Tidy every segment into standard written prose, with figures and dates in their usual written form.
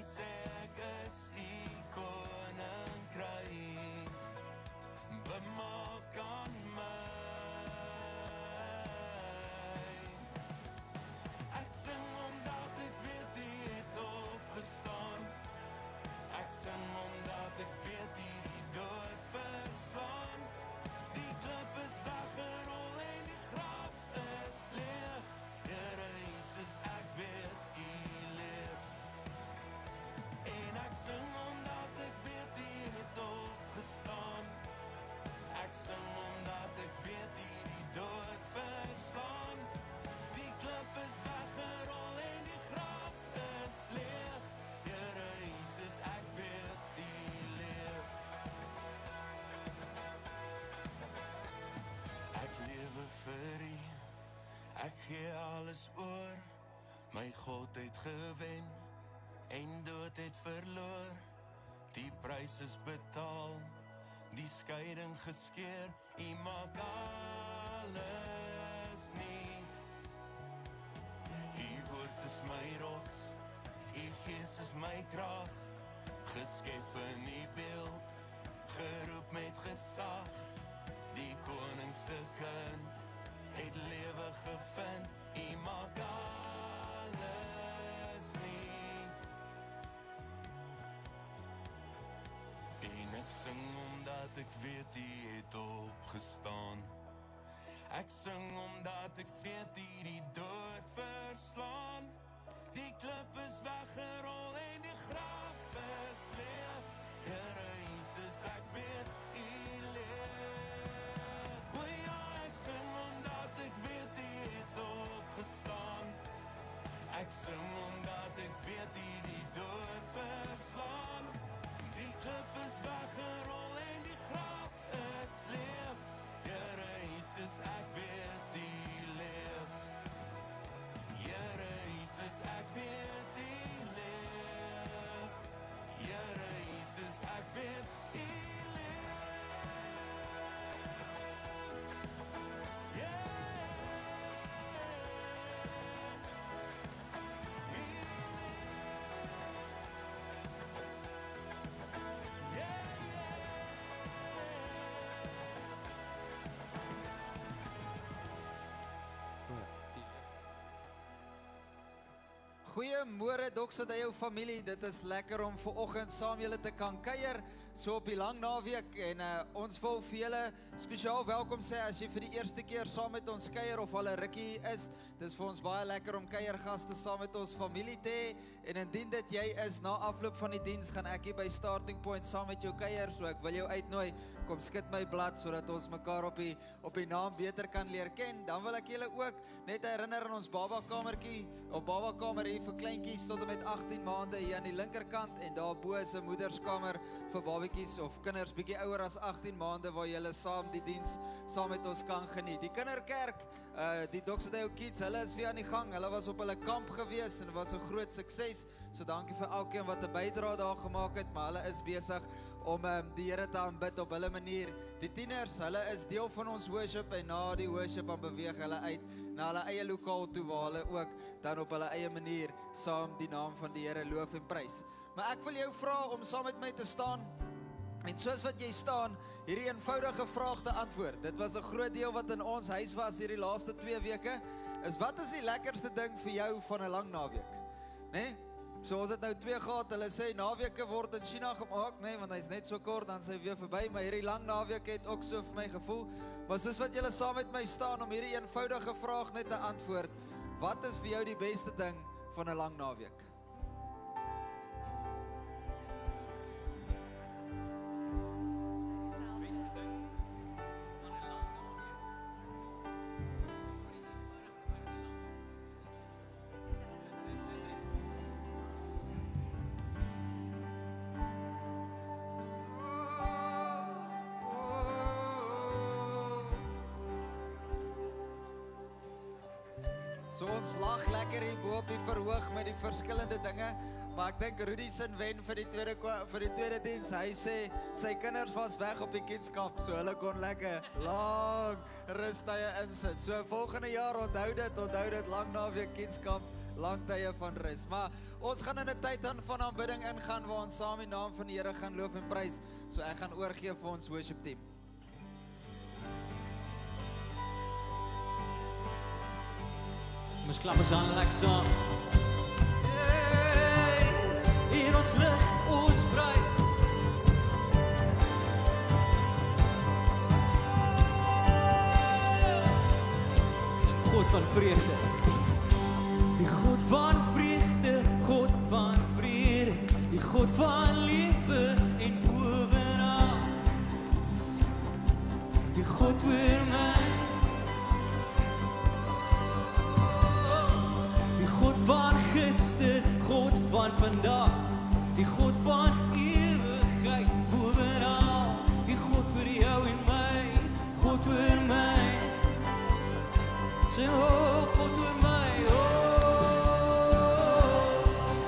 die sê ek is die koninkryk, bemaak aan my. Ek sing omdat ek weet die het opgestaan, ek sing omdat ek weet die dood verslaan. Die klip is weggerol en die graf is leeg. Here Jesus, ek weet U leef. En ek sing omdat ek weet U het opgestaan, ek sing omdat ek weet U die dood verslaan. Die klip is weggerol en die graf is leeg. Here Jesus, ek weet U leef. Ek lewe vir U, ek gee alles oor. My God het gewen en dood het verloor. Die prys is betaal, die skeiding geskeur. U maak alles nuut. U woord is my rots, U gees is my krag. Geskep in U beeld, geroep met gesag. Die koning se kind het lewe gevind. U maak alles nuut. En ek sing omdat ek weet U het opgestaan. Ek sing omdat ek weet U die dood verslaan. Die klip is weggerol en die graf is leeg. Here Jesus, ek weet U leef. O ja, ek sing omdat ek weet U het opgestaan. Ek sing omdat ek weet U die dood verslaan. Die klip is weggerol en die graf is leeg. Here Jesus, ek weet U leef. Here Jesus, ek weet U leef. Here Jesus, ek weet U leef. Goeiemôre Doxodeo familie, dit is lekker om vanoggend saam julle te kan kuier, so op die lang naweek en ons wil vir julle spesiaal welkom sê as jy vir die eerste keer saam met ons kuier of al 'n rukkie is. Dis vir ons baie lekker om kuiergaste saam met ons familie te hê en indien dit jy is, na afloop van die diens gaan ek hier by Starting Point saam met jou kuier, so ek wil jou uitnooi, kom skud my blad sodat ons mekaar op die naam beter kan leer ken. Dan wil ek julle ook net herinner aan ons babakamertjie, op babakamer hier vir kleintjies tot en met 18 maande hier aan die linkerkant en daarbo is 'n moederskamer vir babetjies of kinders bietjie ouer as 18 maande waar julle saam die diens saam met ons kan geniet. Die kinderkerk, die Doxodeo Kids, hulle is weer aan die gang. Hulle was op hulle kamp gewees en dit was 'n groot sukses. So dankie vir elkeen wat 'n bydrae daar gemaak het, maar hulle is besig om die Here te aanbid op hulle manier. Die tieners, hulle is deel van ons worship en na die worship dan beweeg hulle uit na hulle eie lokaal toe waar hulle ook dan op hulle eie manier saam die naam van die Here loof en prys. Maar ek wil jou vra om saam met my te staan en soos wat jy staan, hierdie eenvoudige vraag te antwoord. Dit was 'n groot deel wat in ons huis was hierdie laaste 2 weke, is wat is die lekkerste ding vir jou van 'n lang naweek? Nee? So ons het nou 2 gehad, hulle sê naweke word in China gemaak, nee, want hy's net so kort, dan sy weer verby, maar hierdie lang naweek het ook so vir my gevoel. Maar soos wat julle saam met my staan om hierdie eenvoudige vraag net te antwoord, wat is vir jou die beste ding van 'n lang naweek? So ons lag lekker hier bo op die verhoog met die verskillende dinge, maar ek dink Rudy se wen vir die tweede diens. Hy sê sy kinders was weg op die kidskamp, so hulle kon lekker lang rustye insit. So volgende jaar onthou dit lang naweek kidskamp. lang tye van rus. Maar ons gaan in 'n tyd van aanbidding ingaan waar ons saam die naam van die Here gaan loof en prys. So ek gaan oorgee vir ons worship team. Ons klap ons aan lekker saam. Hey, in ons lig, ons prys. Sing God van vreugde. Die God van vreugde, God van vrede, die God van lewe en bovenal. Die God oor my. God van gister, God van vandag, die God van ewigheid bovenal, die God oor jou en my, God oor my. Sing, oh, God oor my, oh,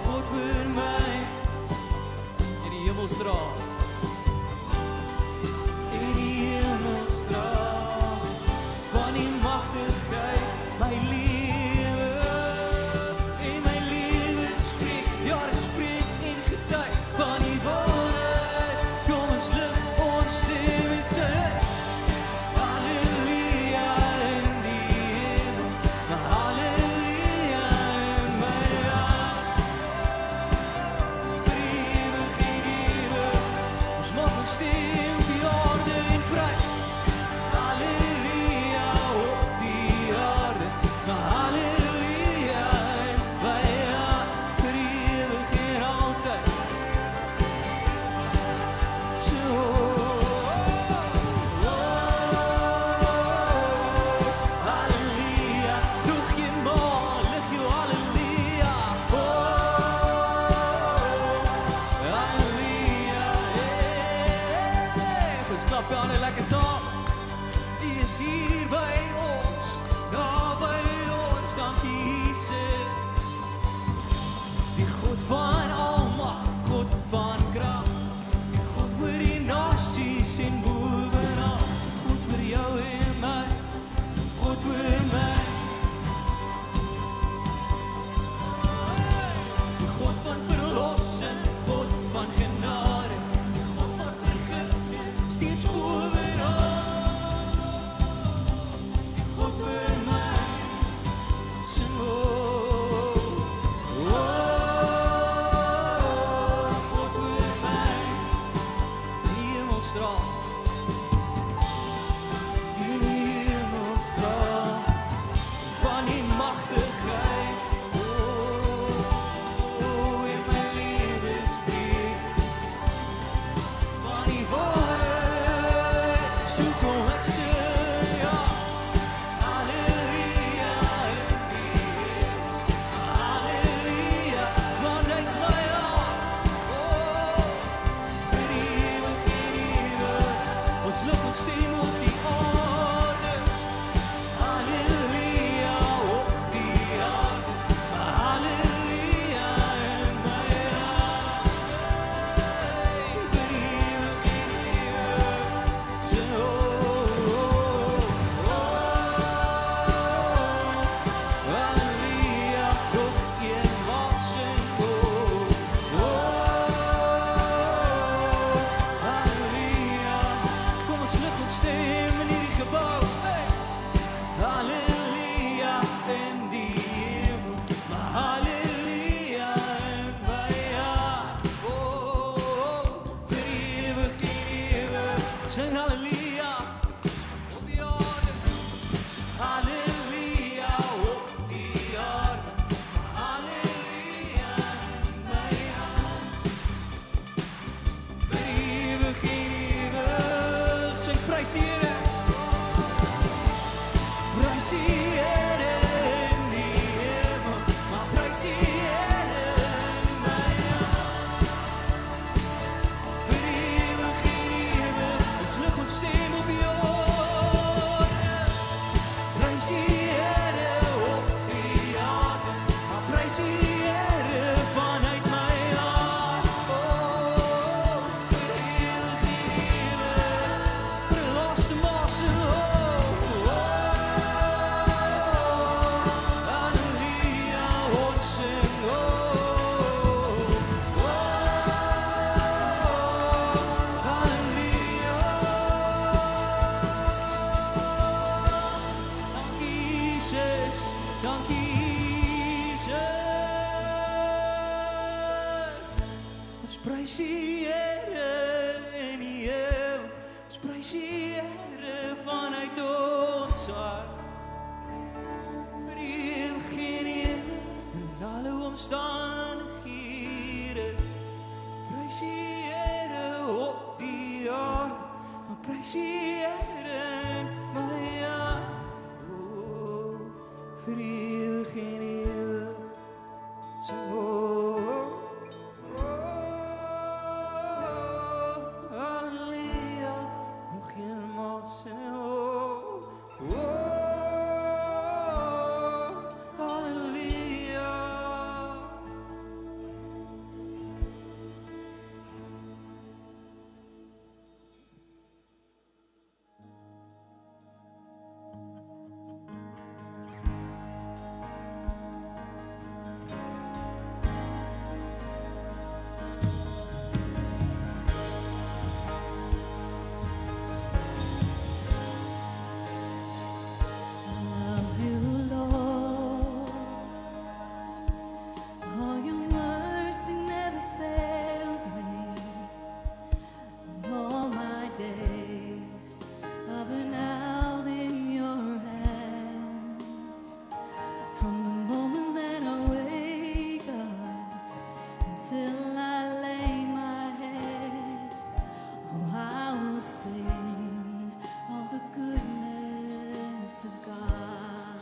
God oor my. In die hemelstraal, in die hemelstraal, van die magtigheid, my lief. Jesus, dankie Jesus. Ons prys U Here in die eeu. Ons prys U Here vanuit ons hart. Vir ewig en ewig in alle omstandighede. Prys U Here op die aarde, maar prys U Here in my hart. Oh, vir ewig en ewig. So, halleluja, nog eenmaal sê, halleluja. Love you, Lord. All your mercy never fails me. And all my days I've been out in your hands. From the moment that I wake up until I lay my head, oh, I will sing of the goodness of God.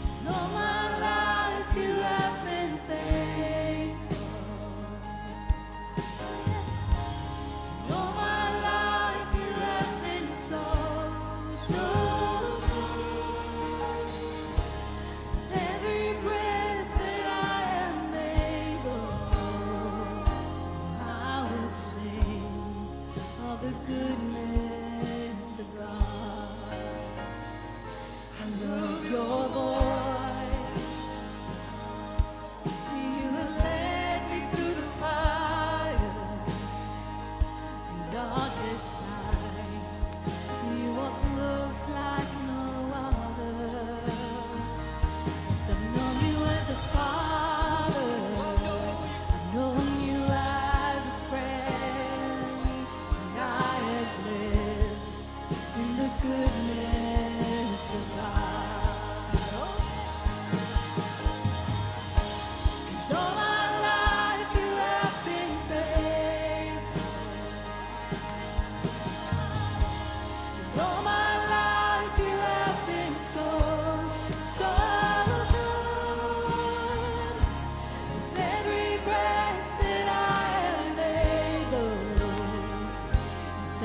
'Cause all my life you have been faithful. And all my life you have been so, so good. Every breath that I am able, I will sing of the goodness of God. I love your voice. You have led me through the fire and darkest nights. You are close like no other. Yes, I've known you as a father. I've known you as a friend. And I have lived in the goodness of God. 'Cause all my life you have been faithful. 'Cause all my life you have been so, so good. With every breath that I am able, yes, I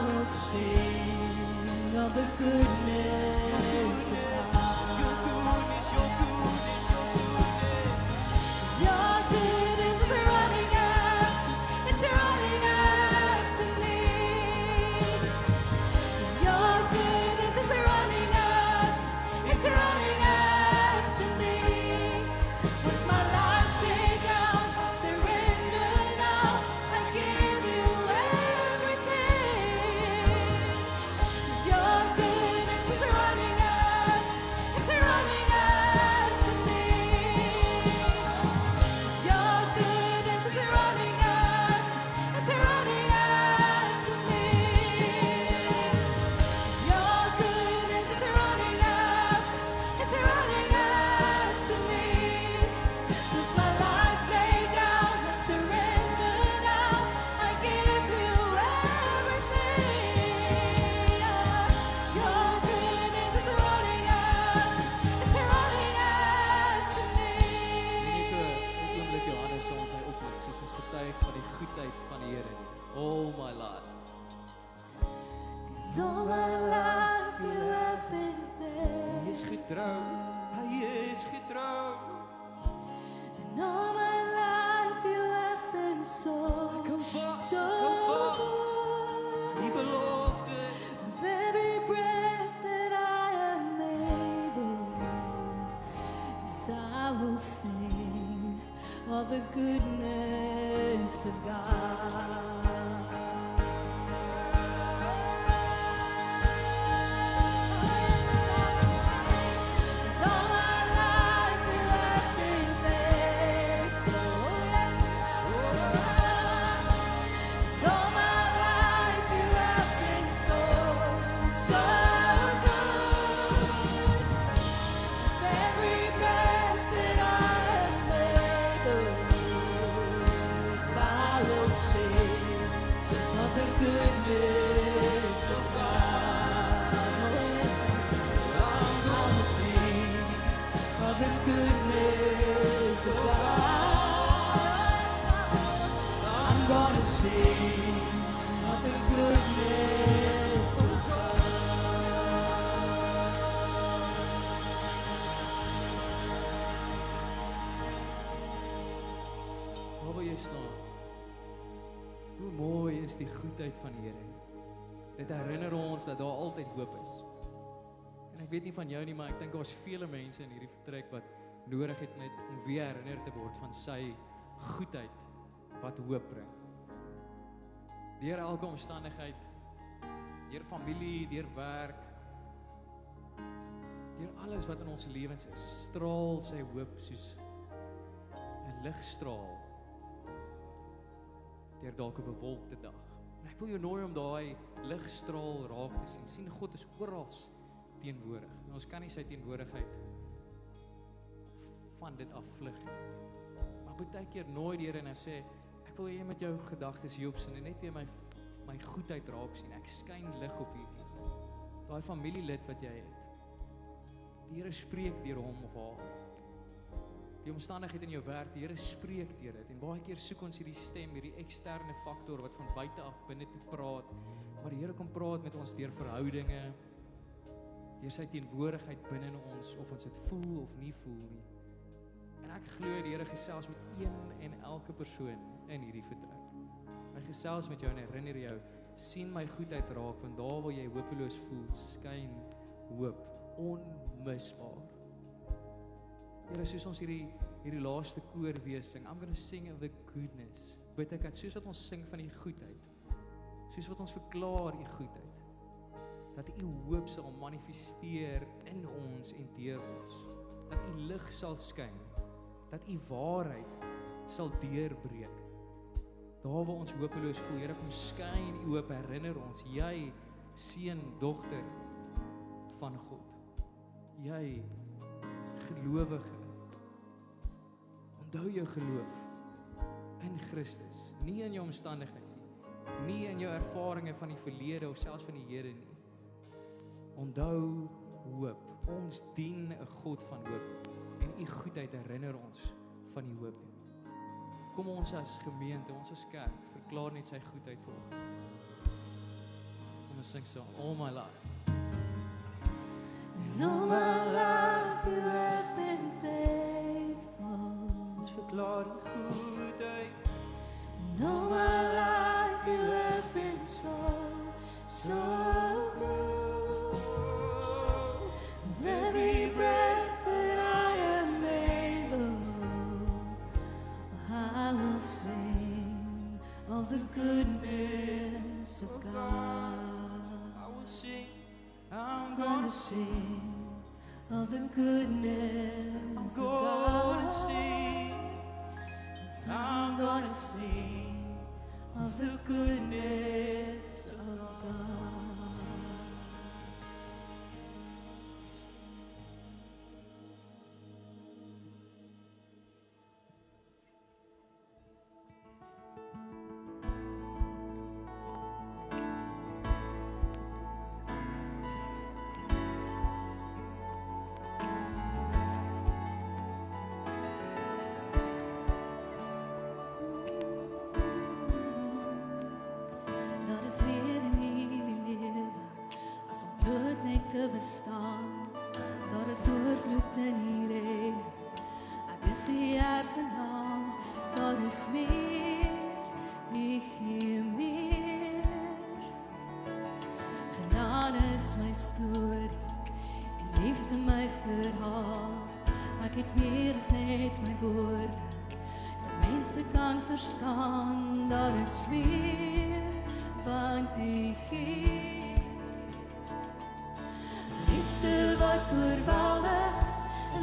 will sing of the goodness of God. Your goodness is running after, it's running after me. Your goodness is running after, it's running after me. With my life laid down, I surrender now, I give you everything. Your goodness is running after, it's running after me. Your goodness is running after, it's running after me. Your goodness is running after, it's running after me. With my life laid down, I surrender now, I give you everything. Your goodness is running after, it's running after me. Net 'n oomblik Johannes saam met my oplig, soos ons getuig van die goedheid van die Here. All my life. 'Cause all my life you have been Hy faithful. is getrou. Hy is getrou. And all my life you have been so, Kom vas, so kom vas. good. Die belofte. With every breath that I am able, yes, I will sing of the goodness of God. is die goedheid van die Here nie. Dit herinner ons dat daar altyd hoop is. En ek weet nie van jou nie, maar ek dink daar's vele mense in hierdie vertrek wat nodig het net om weer herinner te word van sy goedheid wat hoop bring. Deur elke omstandigheid, deur familie, deur werk, deur alles wat in ons lewens is, straal sy hoop soos 'n ligstraal deur dalk 'n bewolkte dag. En ek wil jou nooi om daai ligstraal raak te sien. Sien, God is oral teenwoordig. En ons kan nie sy teenwoordigheid van dit afvlug nie. Maar baie keer nooi die Here en hy sê, ek wil jy met jou gedagtes hierop sien en net weer my goedheid raak sien. Ek skyn lig op hierdie. Daai familielid wat jy het. Die Here spreek deur hom of haar. Die omstandigheid in jou werk, die Here spreek deur dit. En baie keer soek ons hierdie stem, hierdie eksterne faktor wat van buite af binne toe praat. Maar die Here kom praat met ons deur verhoudinge, deur sy teenwoordigheid binne in ons, of ons dit voel of nie voel nie. En ek glo die Here gesels met een en elke persoon in hierdie vertrek. Hy gesels met jou en herinner jou, sien my goedheid raak, want daar waar jy hopeloos voel, skyn hoop, onmisbaar. Here, soos ons hierdie laaste koor weer sing, I'm gonna sing of the goodness, bid ek dat soos wat ons sing van die goedheid, soos wat ons verklaar die goedheid, dat u hoop sal manifesteer in ons en deur ons, dat u lig sal skyn, dat u waarheid sal deurbreek. Daar waar ons hopeloos voel, Here, kom skyn u hoop, herinner ons, jy seun, dogter van God. Jy gelowige, onthou jou geloof in Christus, nie in jou omstandigheid nie in jou ervarings van die verlede of selfs van die Here nie. Onthou hoop. Ons dien 'n God van hoop en u goedheid herinner ons van die hoop. Kom ons as gemeente, ons as kerk, verklaar net sy goedheid vir ons. Kom ons sing saam, all my life. Cause all my life you have been faithful. Ons verklaar die goedheid. And all my life you have been so good. With every breath that I am able, I will sing of the goodness of God. I will sing, I'm I'm gonna sing of the goodness of gonna God. sing. Yes, I'm gonna sing of the goodness of God. Daar is meer in hierdie lewe as om bloot net te bestaan. Daar is oorvloed in hierin. Ek is die erfgenaam. Daar is meer. Ek gee meer. Genade is my storie en liefde my verhaal. Ek het meer as net my woorde dat mense kan verstaan. Daar is meer want U gee. Liefde wat oorweldig,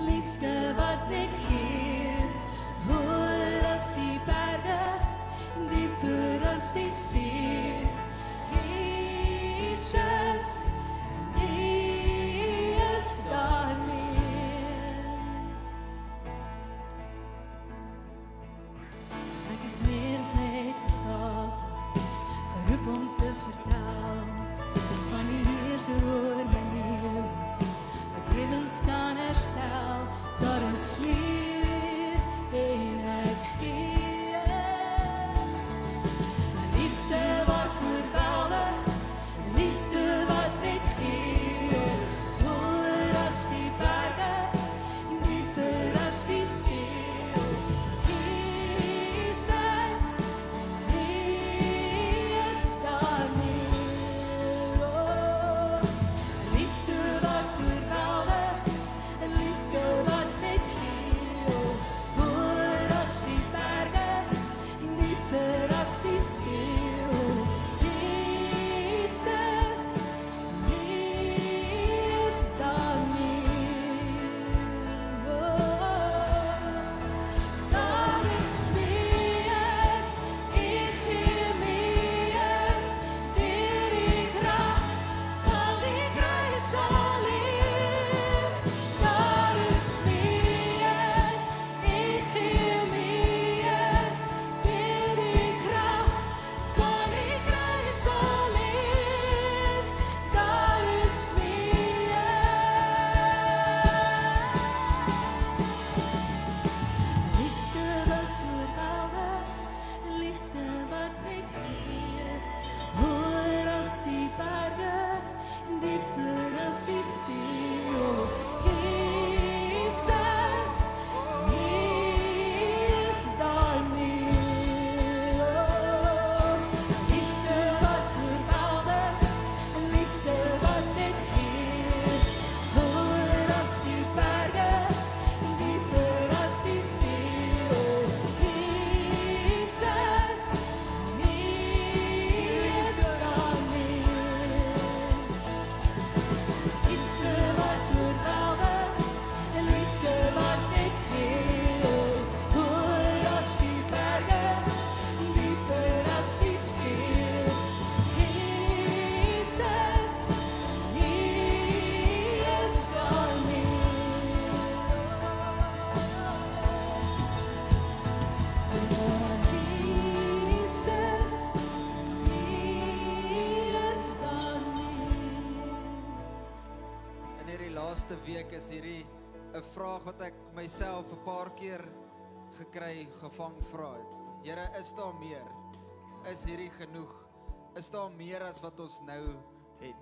liefde wat net gee. Hoër as die berge, dieper as die see. Jesus, U is daar meer. Ek is meer as net geskaap, geroep om te vertel van die Heerser oor my lewe, wat lewens laaste week is hierdie 'n vraag wat ek myself 'n paar keer gevang vra het. Here, is daar meer? Is hierdie genoeg? Is daar meer as wat ons nou het?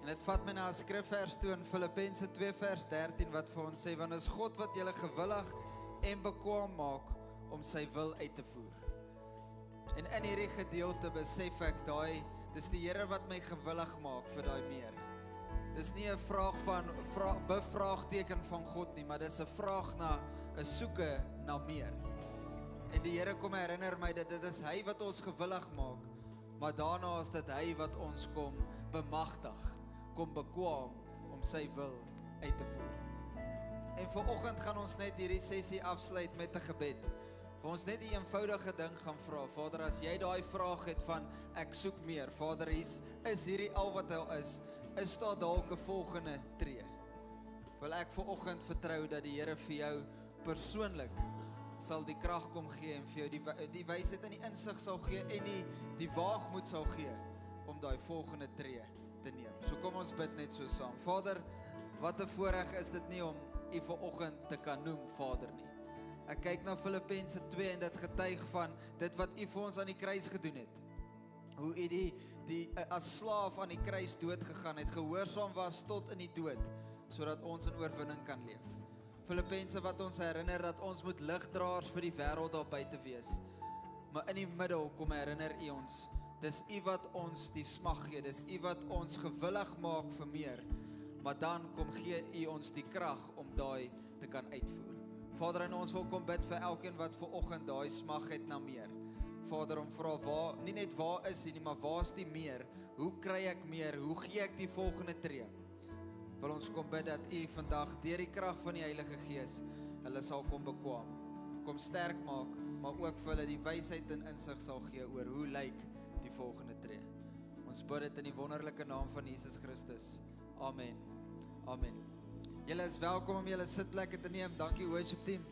En dit vat my na 'n skrifvers toe in Filippense 2 vers 13 wat vir ons sê, want is God wat julle gewillig en bekwaam maak om sy wil uit te voer. En in hierdie gedeelte besef ek dis die Here wat my gewillig maak vir daai meer. Dis nie 'n vraag van bevraagteken van God nie, maar dis 'n vraag na 'n soeke na meer. En die Here kom herinner my dat dit is hy wat ons gewillig maak, maar daarna is dit hy wat ons kom bemagtig, kom bekwaam om sy wil uit te voer. En vanoggend gaan ons net hierdie sessie afsluit met 'n gebed. Waar ons net die eenvoudige ding gaan vra. Vader, as jy daai vraag het van ek soek meer, Vader, is hierdie al wat daar is daar dalk 'n volgende tree. Wil ek vanoggend vertrou dat die Here vir jou persoonlik sal die krag kom gee en vir jou die wysheid en die insig sal gee en die waagmoed sal gee om daai volgende tree te neem. So kom ons bid net so saam. Vader, wat 'n voorreg is dit nie om U vanoggend te kan noem Vader nie. Ek kyk na Filippense 2 en dit getuig van dit wat U vir ons aan die kruis gedoen het. Hoe U die as slaaf aan die kruis dood gegaan het, gehoorsaam was tot in die dood, sodat ons in oorwinning kan leef. Filippense wat ons herinner dat ons moet ligdraers vir die wêreld daar buite wees. Maar in die middel kom herinner U ons, dis U wat ons die smag gee, dis U wat ons gewillig maak vir meer. Maar dan kom gee U ons die krag om daai te kan uitvoer. Vader, en ons wil kom bid vir elkeen wat vanoggend daai smag het na meer. Vader, om vra nie net waar is hy nie, maar waar is die meer? Hoe kry ek meer? Hoe gee ek die volgende tree? Wil ons kom bid dat U vandag deur die krag van die Heilige Gees hulle sal kom bekwaam, kom sterk maak, maar ook vir hulle die wysheid en insig sal gee oor hoe lyk die volgende tree. Ons bid dit in die wonderlike naam van Jesus Christus. Amen. Amen. Julle is welkom om julle sitplekke te neem. Dankie worship team.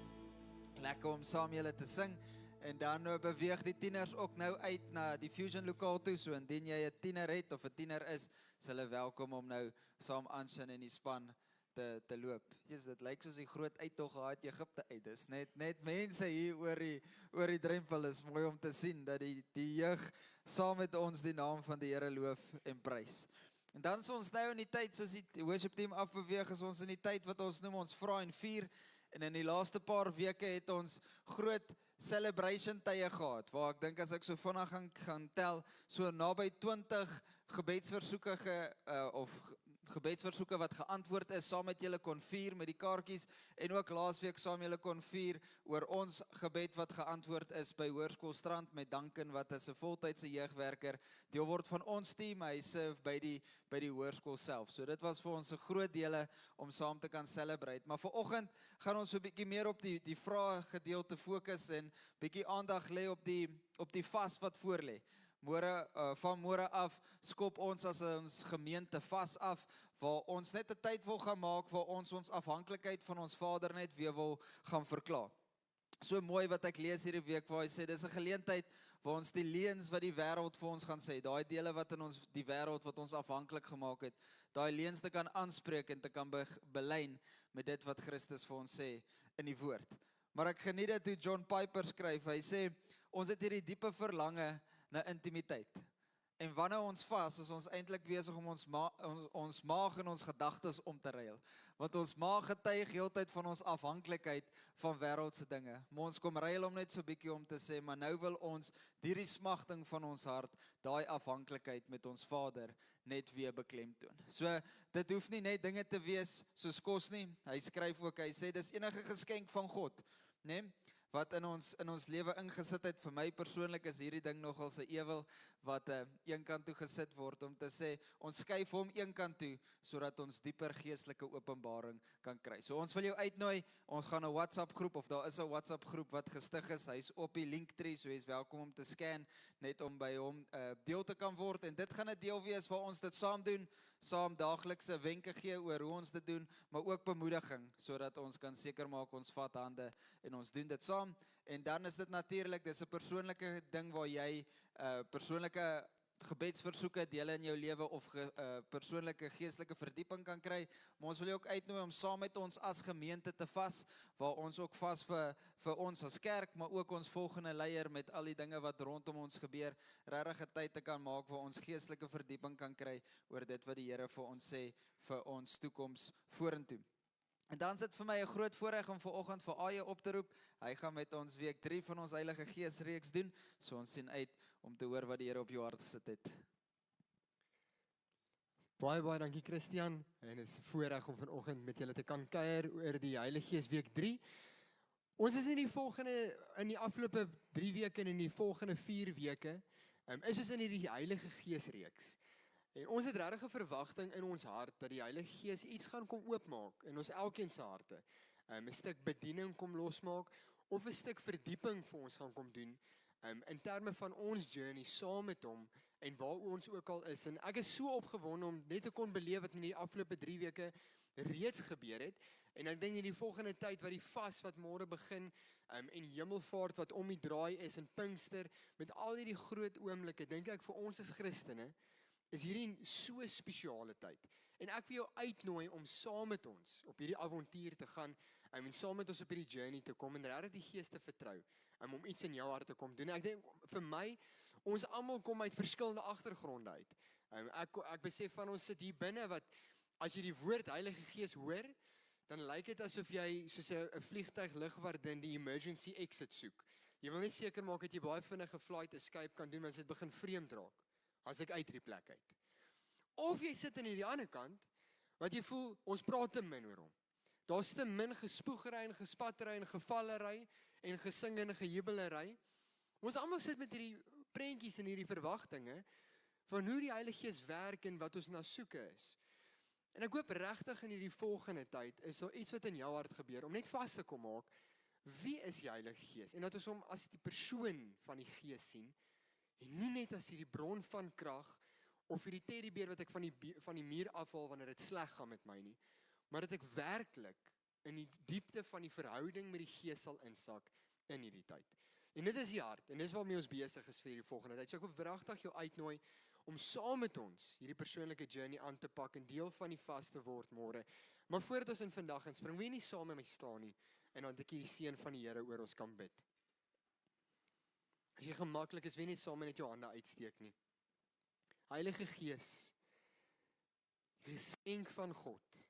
Lekker om saam julle te sing. En dan beweeg die tieners ook nou uit na die Fusion lokaal toe. So indien jy 'n tiener het of 'n tiener is hulle welkom om nou saam aansien in die span te loop. Dit lyk soos die groot uittog gehad Egipte uit. Dis net mense hier oor die drempel. Is mooi om te sien dat die jeug saam met ons die naam van die Here loof en prys. En dan is ons nou in die tyd, soos die worship team afbeweeg, is ons in die tyd wat ons noem ons vra en vier. En in die laaste paar weke het ons groot celebration tye gehad, waar ek dink as ek so vinnig gaan tel, so naby 20 gebedsversoeke gebedsversoeke wat geantwoord is, saam met julle kon vier met die kaartjies, en ook laasweek saam julle kon vier oor ons gebed wat geantwoord is by Hoërskool Strand met Duncan, wat is 'n voltydse jeugwerker, deel word van ons team, hy serve by die hoërskool self. So dit was vir ons 'n groot dele om saam te kan celebrate. Maar vanoggend gaan ons so 'n bietjie meer op die vrae gedeelte fokus en bietjie aandag lê op die vas wat voor lê. Van môre af skop ons as ons gemeente vas af, waar ons net 'n tyd wil gaan maak, waar ons afhanklikheid van ons Vader net weer wil gaan verklaar. So mooi wat ek lees hierdie week, waar hy sê, dis 'n geleentheid waar ons die leuns wat die wêreld vir ons gaan sê, daai dele wat in ons, die wêreld wat ons afhanklik gemaak het, daai leuns te kan aanspreek en te kan belyn met dit wat Christus vir ons sê in die woord. Maar ek geniet dit hoe John Piper skryf, hy sê, ons het hierdie diepe verlange na intimiteit. En wanneer ons vas, is ons eintlik besig om ons maag en ons gedagtes om te ruil. Want ons maag getuig heeltyd van ons afhanklikheid van wêreldse dinge. Maar ons kom ruil om net so bietjie om te sê, maar nou wil ons die smagting van ons hart, daai afhanklikheid met ons Vader, net weer beklemtoon. So, dit hoef nie net dinge te wees soos kos nie. Hy skryf ook, hy sê, dis enige geskenk van God, né? Wat in ons lewe ingesit het. Vir my persoonlik is hierdie ding nogal 'n ewel wat een kant toe gesit word om te sê, ons skuif hom een kant toe, sodat ons dieper geestelike openbaring kan kry. So ons wil jou uitnooi, ons gaan 'n WhatsApp groep, of daar is 'n WhatsApp groep wat gestig is, hy's op die Linktree, so jy's welkom om te scan, net om by hom deel te kan word, en dit gaan 'n deel wees waar ons dit saam doen, saam daaglikse wenke gee oor hoe ons dit doen, maar ook bemoediging, sodat ons kan seker maak ons vat hande en ons doen dit saam. En dan is dit natuurlik, dis 'n persoonlike ding waar jy persoonlike gebedsversoeke dele in jou lewe of persoonlike geestelike verdieping kan kry, maar ons wil jou ook uitnooi om saam met ons as gemeente te vas, waar ons ook vas vir ons as kerk, maar ook ons volgende leier met al die dinge wat rondom ons gebeur, regtig 'n tyd te kan maak waar ons geestelike verdieping kan kry oor dit wat die Here vir ons sê vir ons toekoms vorentoe. En dan is dit vir my 'n groot voorreg om vanoggend vir Aye op te roep. Hy gaan met ons week 3 van ons Heilige Gees reeks doen. So ons sien uit om te hoor wat die Here op jou hart gesit het. Baie dankie Christian, en dit is 'n voorreg om vanoggend met julle te kan kuier oor die Heilige Gees week 3. Ons is in die afgelope 3 weke en in die volgende 4 weke, is ons in hierdie Heilige Gees reeks. En ons het regtig 'n verwagting in ons hart dat die Heilige Gees iets gaan kom oopmaak in ons elkeen se harte. 'n Stuk bediening kom losmaak of 'n stuk verdieping vir ons gaan kom doen in terme van ons journey saam met hom en waar ons ook al is. En ek is so opgewonde om net te kon beleef wat in die afgelope 3 weke reeds gebeur het. En ek dink in die volgende tyd wat die vas wat môre begin en Hemelvaart wat om die draai is en Pinkster met al hierdie groot oomblikke, dink ek vir ons as Christene is hierdie so 'n spesiale tyd. En ek wil jou uitnooi om saam met ons op hierdie avontuur te gaan en saam met ons op hierdie journey te kom en regtig die Gees te vertrou om iets in jou hart te kom doen. Ek dink vir my, ons almal kom uit verskillende agtergronde uit. Ek besef van ons sit hier binne wat as jy die woord Heilige Gees hoor, dan lyk dit asof jy soos 'n vliegtuig lugwaardin die emergency exit soek. Jy wil net seker maak dat jy baie vinnige flight escape kan doen, want dit begin vreemd raak as ek uit hierdie plek uit. Of jy sit aan die ander kant, wat jy voel, ons praat te min oor hom. Daar's te min gespoegery en gespattery en gevallery en gesing en gejubelery. Ons almal sit met hierdie prentjies en hierdie verwagtinge van hoe die Heilige Gees werk en wat ons na soeke is. En ek hoop regtig in hierdie volgende tyd is daar iets wat in jou hart gebeur, om net vas te kom maak, wie is die Heilige Gees? En dat ons hom as die persoon van die Gees sien, en nie net as hierdie bron van krag, of hierdie teddybeer wat ek van die muur afhaal wanneer dit sleg gaan met my nie, maar dat ek werklik in die diepte van die verhouding met die Gees sal insak in hierdie tyd. En dit is die hart, en dis waarmee ons besig is vir hierdie volgende tyd. So ek wil wragtig jou uitnooi om saam met ons hierdie persoonlike journey aan te pak en deel van die vas te word môre. Maar voordat ons in vandag inspring, wil jy nie saam met my staan nie, en dan ek hier die seën van die Here oor ons kan bid. As jy gemaklik is, wil jy net saam met jou hande uitsteek nie. Heilige Gees, geskenk van God.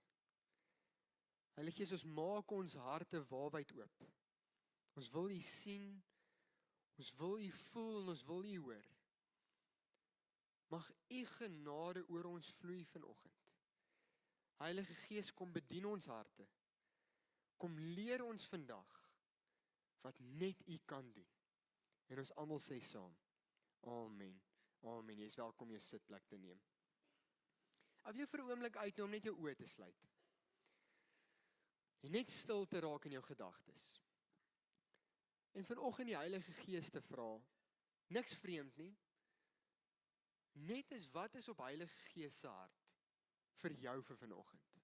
Heilige Gees, ons maak ons harte waarwyd oop. Ons wil U sien, ons wil U voel en ons wil U hoor. Mag U genade oor ons vloei vanoggend. Heilige Gees, kom bedien ons harte. Kom leer ons vandag wat net U kan doen. En ons almal sê saam, amen. Amen, jy is welkom jou sitplek te neem. Ek wil jou vir 'n oomblik uitnooi om net jou oë te sluit. En net stil te raak in jou gedagtes. En vanoggend die Heilige Gees te vra, niks vreemd nie, net is wat is op Heilige Gees se hart vir jou vir vanoggend.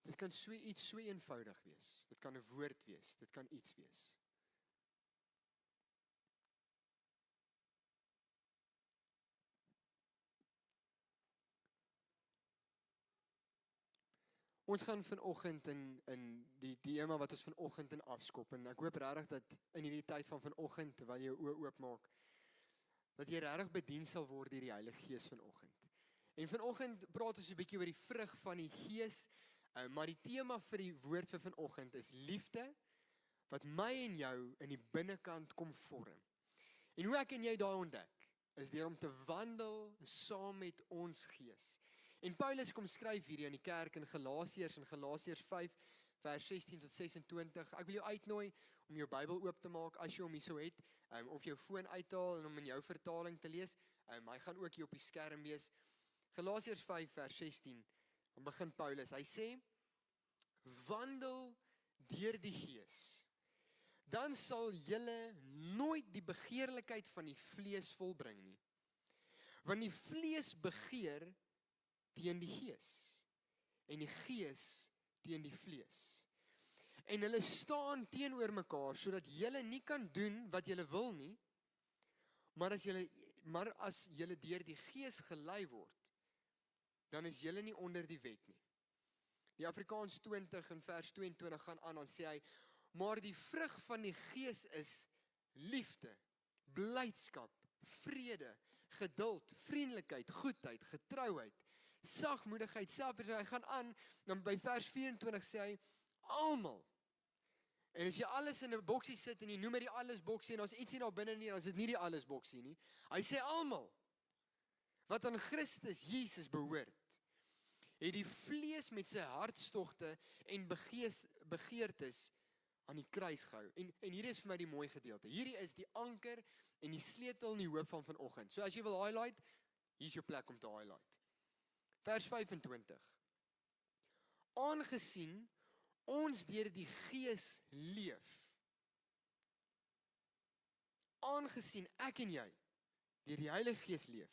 Dit kan iets so eenvoudig wees, dit kan 'n woord wees, dit kan iets wees. Ons gaan vanoggend in die tema wat ons vanoggend in afskop, en ek hoop regtig dat in hierdie tyd van vanoggend, terwyl jy jou oë oopmaak, dat jy regtig bedien sal word deur die Heilige Gees vanoggend. En vanoggend praat ons 'n bietjie oor die vrug van die Gees, maar die tema vir die woord vir vanoggend is liefde, wat my en jou in die binnekant kom vorm. En hoe ek en jy daai ontdek, is deur om te wandel saam met ons Gees. En Paulus kom skryf hierdie in die kerk in Galasiërs 5, vers 16 tot 26. Ek wil jou uitnooi om jou Bybel oop te maak as jy hom hierso het, of jou foon uithaal en hom in jou vertaling te lees. Hy gaan ook hier op die skerm wees. Galasiërs 5, vers 16, dan begin Paulus. Hy sê, wandel deur die Gees, dan sal julle nooit die begeerlikheid van die vlees volbring nie. Want die vlees begeer teen die Gees, en die Gees teen die vlees. En hulle staan teenoor mekaar, sodat julle nie kan doen wat julle wil nie, Maar as julle deur die Gees gelei word, dan is julle nie onder die wet nie. Die Afrikaans 20 in vers 22 gaan aan, dan sê hy, maar die vrug van die Gees is liefde, blydskap, vrede, geduld, vriendelikheid, goedheid, getrouheid, sagmoedigheid, selfbeheersing. Hy gaan aan, dan by vers 24 sê hy, almal. En as jy alles in 'n boksie sit en jy noem die alles boksie en as iets nie daar binne nie, dan is dit nie die alles boksie nie. Hy sê almal wat aan Christus Jesus behoort, het die vlees met sy hartstogte en begeertes aan die kruis gehou. En hierdie is vir my die mooi gedeelte. Hierdie is die anker en die sleutel en die hoop van vanoggend. So as jy wil highlight, hier is jou plek om te highlight. Vers 25. Aangesien ons deur die Gees leef. Aangesien ek en jy deur die Heilige Gees leef,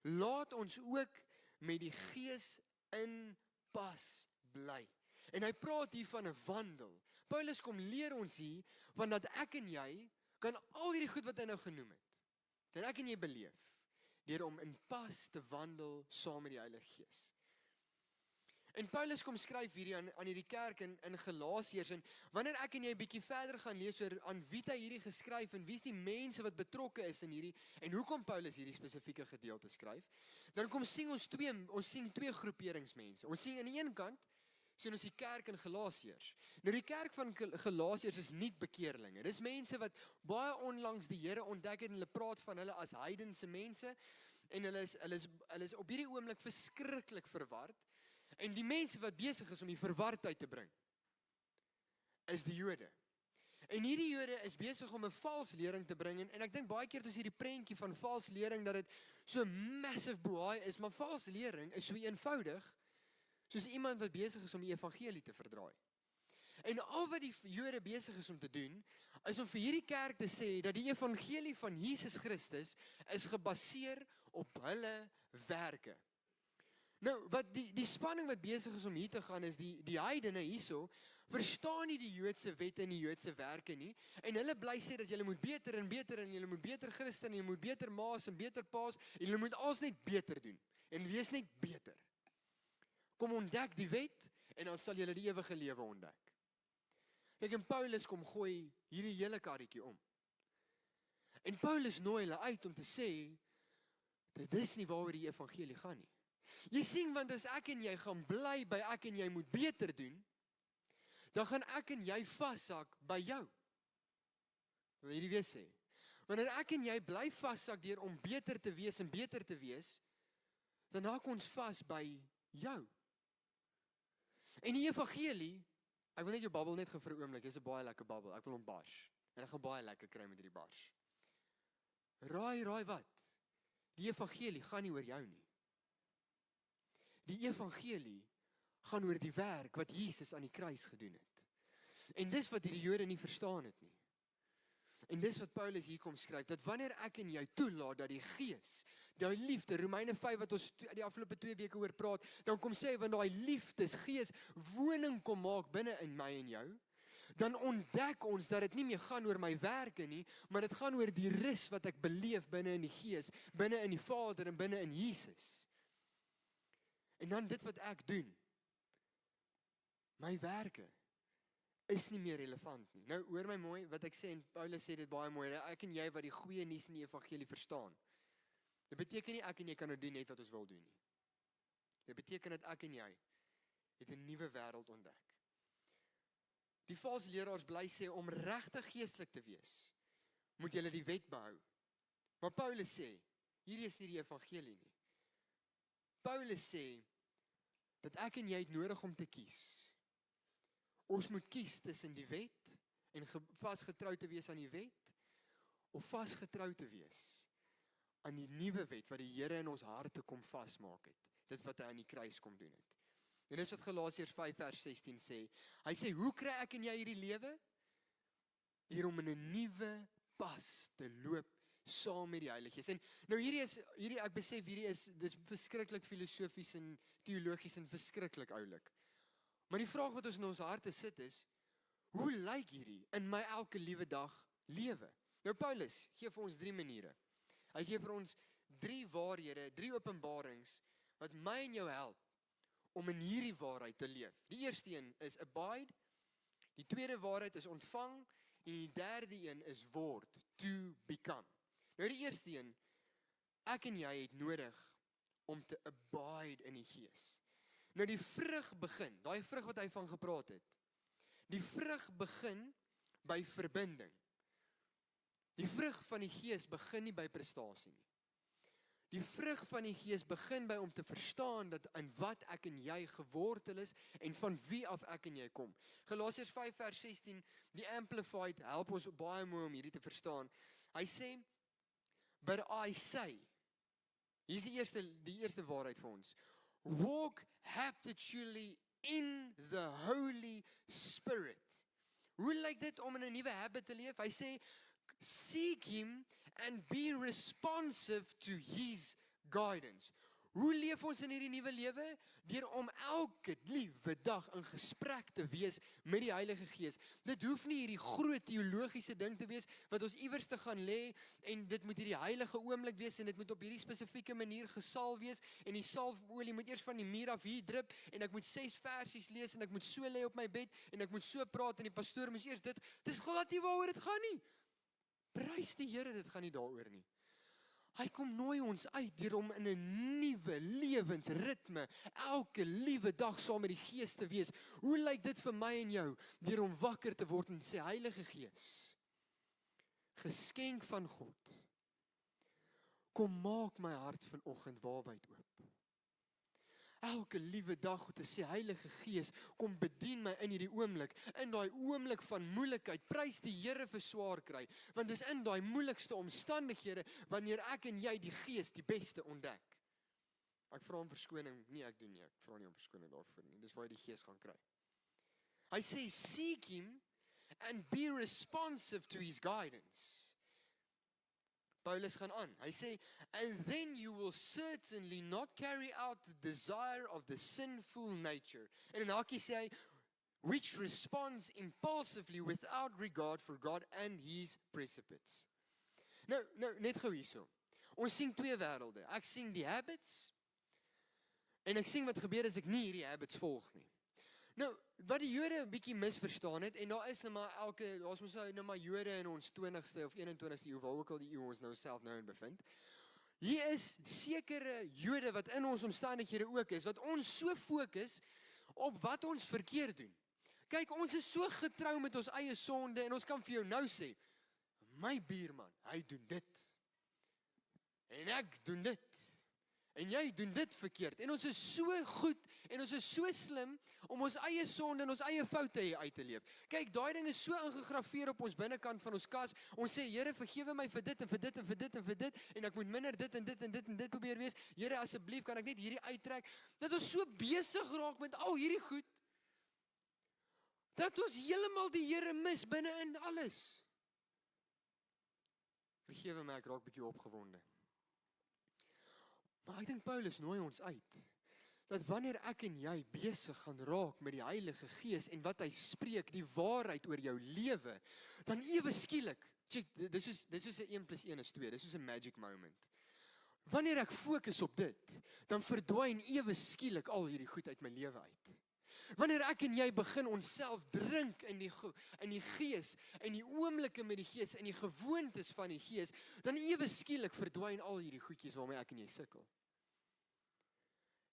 laat ons ook met die Gees in pas bly. En hy praat hier van 'n wandel. Paulus kom leer ons hier, want dat ek en jy kan al hierdie goed wat hy nou genoem het, kan ek en jy beleef, deur om in pas te wandel saam met die Heilige Gees. En Paulus kom skryf hierdie aan hierdie kerk in Galasiërs, en wanneer ek en jy 'n bietjie verder gaan lees oor aan wie hy hierdie geskryf en wie's die mense wat betrokke is in hierdie en hoekom Paulus hierdie spesifieke gedeelte skryf, dan kom sien ons twee groeperingsmense. Ons sien aan die een kant sien ons die kerk in Galasiërs. Nou die kerk van Galasiërs is nie bekeerlinge. Dis mense wat baie onlangs die Here ontdek het en hulle praat van hulle as heidense mense en hulle is op hierdie oomblik verskriklik verward. En die mense wat besig is om die verwardheid te bring, is die Jode. En hierdie Jode is besig om 'n vals lering te bring, en ek dink baie keer is hierdie prentjie van vals lering, dat dit so massive boei is, maar vals lering is so eenvoudig, soos iemand wat besig is om die evangelie te verdraai. En al wat die Jode besig is om te doen, is om vir hierdie kerk te sê, dat die evangelie van Jesus Christus is gebaseer op hulle werke. Nou, wat die spanning wat besig is om hier te gaan, is die heidene hierso, verstaan nie die Joodse wette en die Joodse werke nie, en hulle bly sê dat julle moet beter en beter, en julle moet beter Christen, en julle moet beter maas en beter paas, en julle moet alles net beter doen, en wees net beter. Kom ontdek die wet, en dan sal julle die ewige lewe ontdek. Kyk, en Paulus kom gooi hierdie hele karretjie om. En Paulus nooi hulle uit om te sê, dat dis nie waaroor die evangelie gaan nie. Jy sien, want as ek en jy gaan bly by ek en jy moet beter doen, dan gaan ek en jy vashak by jou. Wil hierdie weer sê? Wanneer ek en jy bly vashak deur om beter te wees en beter te wees, dan hak ons vas by jou. En die evangelie, ek wil net jou babbel net vir 'n oomblik, dis 'n baie lekker babbel, ek wil hom bars. En ek gaan baie lekker kry met hierdie bars. Raai wat? Die evangelie gaan nie oor jou nie. Die evangelie gaan oor die werk wat Jesus aan die kruis gedoen het. En dis wat hierdie Jode nie verstaan het nie. En dis wat Paulus hier kom skryf, dat wanneer ek en jy toelaat dat die Gees, daai liefde, Romeine 5 wat ons die afgelope 2 weke oor praat, dan kom sê, want daai liefdesgees woning kom maak binne in my en jou, dan ontdek ons dat dit nie meer gaan oor my werke nie, maar dit gaan oor die rus wat ek beleef binne in die Gees, binne in die Vader en binne in Jesus. En dan dit wat ek doen, my werke, is nie meer relevant nie. Nou, hoor my mooi, wat ek sê, en Paulus sê dit baie mooi, ek en jy wat die goeie nuus in die evangelie verstaan. Dit beteken nie ek en jy kan nou doen net wat ons wil doen nie. Dit beteken dat ek en jy het 'n nuwe wêreld ontdek. Die valse leraars bly sê, om regtig geestelik te wees, moet jy die wet behou. Maar Paulus sê, hierdie is nie die evangelie nie. Paulus sê, dat ek en jy het nodig om te kies. Ons moet kies tussen die wet en vasgetrou te wees aan die wet, of vasgetrou te wees aan die nuwe wet wat die Here in ons harte kom vasmaak het. Dit wat hy aan die kruis kom doen het. En dis wat Galasiërs 5 vers 16 sê. Hy sê, hoe kry ek en jy hierdie lewe? Deur om in 'n nuwe pas te loop saam met die Heilige Gees. En nou hierdie ek besef dis verskriklik filosofies en teologies en verskriklik oulik. Maar die vraag wat ons in ons harte sit is, hoe lyk hierdie in my elke liewe dag lewe? Nou Paulus gee vir ons 3 maniere. Hy gee vir ons 3 waarhede, 3 openbarings wat my en jou help om in hierdie waarheid te leef. Die eerste een is abide, die tweede waarheid is ontvang en die derde een is word, to become. Nou die eerste een, ek en jy het nodig om te abide in die Gees. Nou die vrug begin, daai vrug wat hy van gepraat het. Die vrug begin by verbinding. Die vrug van die Gees begin nie by prestasie nie. Die vrug van die Gees begin by om te verstaan dat in wat ek en jy gewortel is en van wie af ek en jy kom. Galasiërs 5 vers 16, die Amplified help ons baie mooi om hierdie te verstaan. Hy sê, but I say, hier is die eerste waarheid vir ons. Walk habitually in the Holy Spirit. Hoe lyk dit om in 'n nuwe habit te leef? Hy sê, seek him and be responsive to his guidance. Hoe leef ons in hierdie nuwe lewe? Deur om elke liewe dag in gesprek te wees met die Heilige Gees. Dit hoef nie hierdie groot teologiese ding te wees, wat ons iewers te gaan lê, en dit moet hierdie heilige oomblik wees, en dit moet op hierdie spesifieke manier gesalf wees, en die salfolie moet eers van die muur af hier drup, en ek moet 6 versies lees, en ek moet so lê op my bed, en ek moet so praat, en die pastoor moes eers dit is glad nie waaroor dit gaan nie. Prys die Here, dit gaan nie daaroor nie. Hy kom nooi ons uit deur om in 'n nuwe lewensritme elke liewe dag saam met die Gees te wees. Hoe lyk dit vir my en jou? Deur om wakker te word en sê, Heilige Gees, geskenk van God, kom maak my hart vanoggend waarwyd oop. Elke liewe dag om te sê, Heilige Gees, kom bedien my in hierdie oomblik, in daai oomblik van moeilikheid. Prys die Here vir swaar kry, want dis in daai moeilikste omstandighede wanneer ek en jy die Gees die beste ontdek. Ek vra om verskoning, nie ek doen nie, ek vra nie om verskoning daarvoor nie. Dis waar jy die Gees gaan kry. Hy sê, seek him and be responsive to his guidance. Paulus gaan aan. Hy sê, and then you will certainly not carry out the desire of the sinful nature. En in hakkie sê hy, which responds impulsively without regard for God and his precepts. Nou, net gou hierso. Ons sien 2 wêrelde. Ek sien die habits, en ek sien wat gebeur as ek nie hierdie habits volg nie. Nou, wat die Jode 'n bietjie misverstaan het, en daar is nou maar daar's mos nou maar Jode in ons 20ste of 21ste eeu, waar ook al die eeu ons nou self nou in bevind. Hier is sekere Jode wat in ons omstandighede ook is, wat ons so fokus op wat ons verkeerd doen. Kyk, ons is so getrou met ons eie sonde, en ons kan vir jou nou sê, my buurman, hy doen dit. En ek doen dit. En jy doen dit verkeerd. En ons is so goed, en ons is so slim, om ons eie sonde en ons eie foute hier uit te leef. Kyk, daai ding is so ingegrafeer op ons binnekant van ons kas. Ons sê, Here, vergewe my vir dit, en vir dit, en vir dit, en vir dit, en ek moet minder dit, en dit, en dit, en dit probeer wees. Here, asseblief, kan ek net hierdie uittrek? Dat ons so besig raak met al hierdie goed, dat ons heeltemal die Here mis binne in alles. Vergewe my, ek raak bietjie opgewonde. Maar ek dink Paulus nooi ons uit, dat wanneer ek en jy besig gaan raak met die Heilige Gees, en wat hy spreek, die waarheid oor jou lewe, dan ewe skielik, check, dis is 'n 1 + 1 is 2, dis is 'n magic moment. Wanneer ek fokus op dit, dan verdwyn ewe skielik al hierdie goed uit my lewe uit. Wanneer ek en jy begin onsself drink in die Gees, in die oomblikke met die Gees, in die gewoontes van die Gees, dan ewe skielik verdwyn al hierdie goedjies waarmee ek en jy sukkel.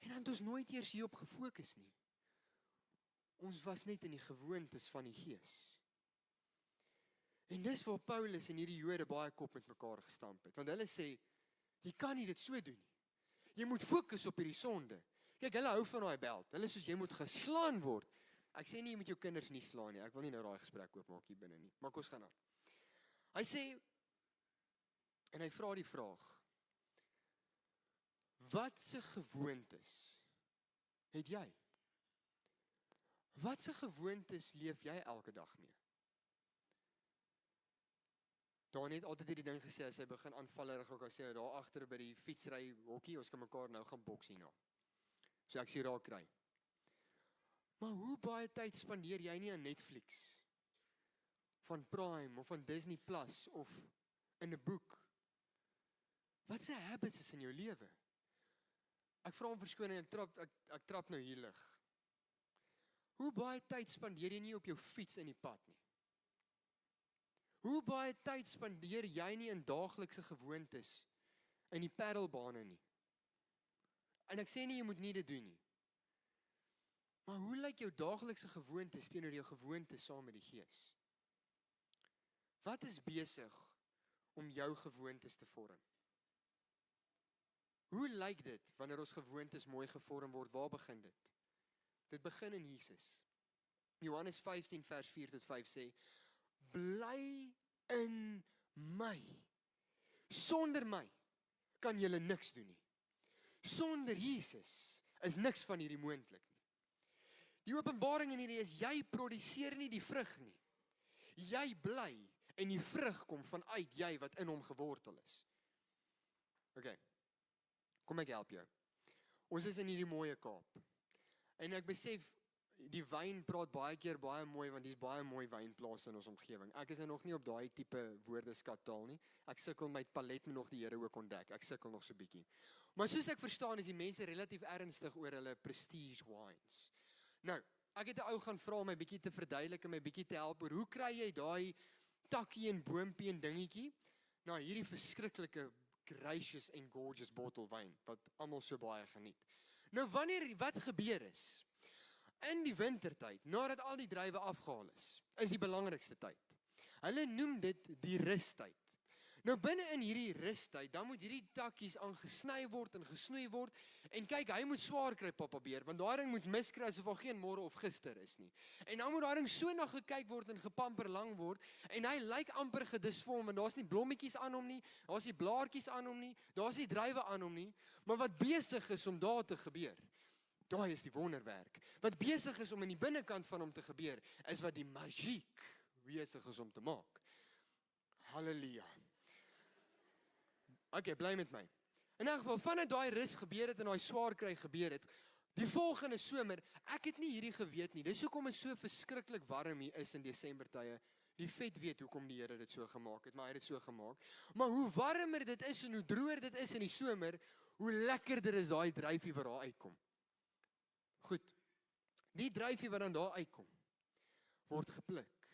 En dan het ons nooit eers hierop gefokus nie. Ons was net in die gewoontes van die Gees. En dis waar Paulus en hierdie Jode baie kop met mekaar gestamp het. Want hulle sê, jy kan nie dit so doen nie. Jy moet fokus op hierdie sonde. Kyk, hulle hou van daai beld. Hulle soos jy moet geslaan word. Ek sê nie jy moet jou kinders nie slaan nie. Ek wil nie nou daai gesprek oopmaak hier binne nie. Maar kom ons gaan aan. Hy sê, en hy vra die vraag, wat se gewoontes het jy? Wat se gewoontes leef jy elke dag mee? Daar het altyd hierdie ding gesê, as hy begin aanvallerig raak, hy sê, daar agter by die fietsry hokkie, ons kan mekaar nou gaan boks hierna. So ek sê raak kry. Maar hoe baie tyd spandeer jy nie aan Netflix, van Prime, of van Disney Plus, of in 'n boek? Wat se habits is in jou lewe? Ek vra om verskoning, ek trap nou hier lig. Hoe baie tyd spandeer jy nie op jou fiets in die pad nie? Hoe baie tyd spandeer jy nie in daaglikse gewoontes in die paddlebane nie? En ek sê nie jy moet nie dit doen nie. Maar hoe lyk jou daaglikse gewoontes teenoor jou gewoontes saam met die Gees? Wat is besig om jou gewoontes te vorm? Hoe lyk dit wanneer ons gewoontes mooi gevorm word? Waar begin dit? Dit begin in Jesus. Johannes 15 vers 4 tot 5 sê, bly in my. Sonder my kan julle niks doen nie. Sonder Jesus is niks van hierdie moontlik nie. Die openbaring in hierdie is, jy produseer nie die vrug nie. Jy bly en die vrug kom vanuit jy wat in hom gewortel is. Ok, kom ek help jou. Ons is in hierdie mooie Kaap. En ek besef, die wyn praat baie keer baie mooi, want dis baie mooi wynplase in ons omgewing. Ek is nog nie op daai tipe woordeskat-taal nie. Ek sukkel met palet moet nog die Here ook ontdek. Ek sukkel nog so bietjie. Maar soos ek verstaan is die mense relatief ernstig oor hulle prestige wines. Nou, ek het 'n ou gaan vra om my bietjie te verduidelik en my bietjie te help oor hoe kry jy daai takkie en boompie en dingetjie na hierdie verskriklike gracious en gorgeous bottel wyn wat almal so baie geniet. Nou wat gebeur is, in die wintertyd, nadat al die druiwe afgehaal is die belangrikste tyd. Hulle noem dit die rustyd. Nou binne in hierdie rustyd, dan moet hierdie takkies aangesny word en gesnoei word, en kyk, hy moet swaar kry, Papa Beer, want daai ding moet miskry asof daar geen môre of gister is nie. En dan moet daai ding so na gekyk word en gepamper lang word, en hy lyk amper gedisvorm, en daar's nie blommetjies aan hom nie, daar's nie blaartjies aan hom nie, daar's nie druiwe aan hom nie, maar wat besig is om daar te gebeur, daai is die wonderwerk. Wat besig is om in die binnekant van hom te gebeur, is wat die magiek besig is om te maak. Halleluja. Ok, bly met my. In 'n geval, vanuit daai rus gebeur het en daai swaar kry gebeur het, die volgende somer, ek het nie hierdie geweet nie, dis hoekom dit so verskriklik warm hier is in Desembertye. Die vet weet hoekom die Here dit so gemaak het, maar hy het dit so gemaak. Maar hoe warmer dit is en hoe droër dit is in die somer, hoe lekkerder is daai druifie wat daar uitkom. Goed, die druifie wat dan daar uitkom, word gepluk.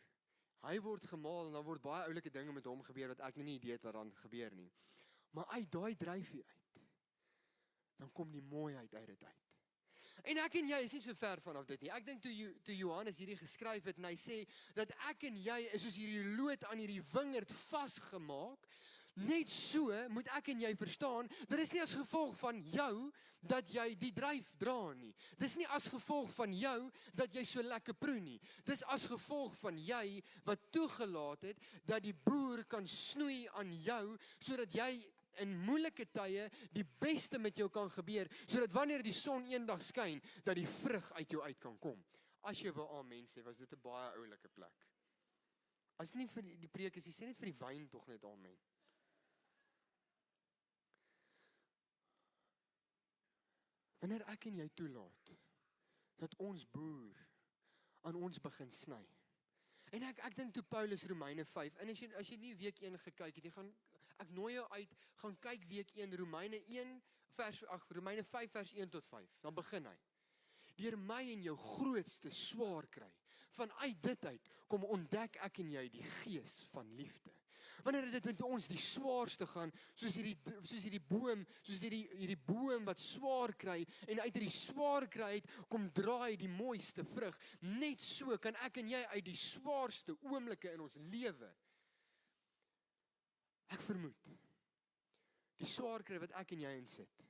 Hy word gemaal en dan word baie oulike dinge met hom gebeur wat ek nie idee het wat dan gebeur nie. Maar uit daai druifie uit, dan kom die mooiheid uit dit uit. En ek en jy is nie so ver vanaf dit nie. Ek dink toe Johannes hierdie geskryf het en hy sê dat ek en jy is soos hierdie lood aan hierdie wingerd vasgemaak. Net so moet ek en jy verstaan, dit is nie as gevolg van jou dat jy die druif dra nie. Dis nie as gevolg van jou dat jy so lekker proe nie. Dis as gevolg van jy wat toegelaat het dat die boer kan snoei aan jou sodat jy in moeilike tye die beste met jou kan gebeur, sodat wanneer die son eendag skyn, dat die vrug uit jou uit kan kom. As jy wil amen sê, was dit 'n baie oulike plek. As nie vir die preek is, jy sê net vir die wyn tog net amen. Wanneer ek en jy toelaat, dat ons boer aan ons begin sny. En ek dink toe Paulus Romeine 5, en as jy nie week 1 gekyk het, ek nooi jou uit, gaan kyk week 1, Romeine 5 vers 1 tot 5, dan begin hy. Deur my en jou grootste swaar kry, vanuit dit uit, kom ontdek ek en jy die gees van liefde. Wanneer dit met ons die swaarste gaan, soos hierdie boom wat swaar kry, en uit hierdie swaar kry uit, kom draai die mooiste vrug. Net so kan ek en jy uit die swaarste oomblikke in ons lewe. Ek vermoed, die swaar kry wat ek en jy insit,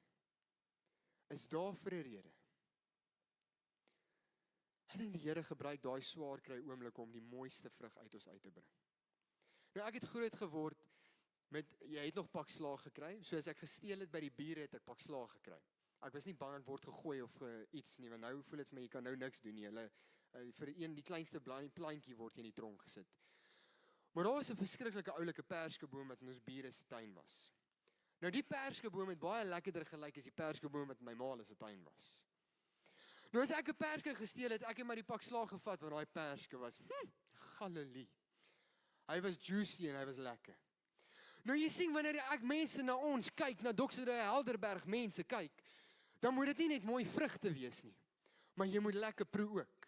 is daar vir 'n rede. Ek dink die Here gebruik daai swaar kry oomblikke om die mooiste vrug uit ons uit te bring. Nou ek het groot geword met, jy het nog pak slaag gekry, so as ek gesteel het by die bure het ek pak slaag gekry. Ek was nie bang ek word gegooi of iets nie, want nou voel dit vir my, jy kan nou niks doen nie. Hulle, vir die kleinste plantjie word jy in die tronk gesit. Maar daar was 'n verskriklike oulike perskeboom wat in ons bure se tuin was. Nou die perskeboom het baie lekkerder gelyk as die perskeboom wat in my ma se tuin was. Nou as ek 'n perske gesteel het, ek het maar die pak slaag gevat wat daai perske was. Halleluja. Hy was juicy en hy was lekker. Nou jy sien, wanneer ek mense na ons kyk, na Dr. Helderberg mense kyk, dan moet dit nie net mooi vrugte wees nie, maar jy moet lekker proe ook.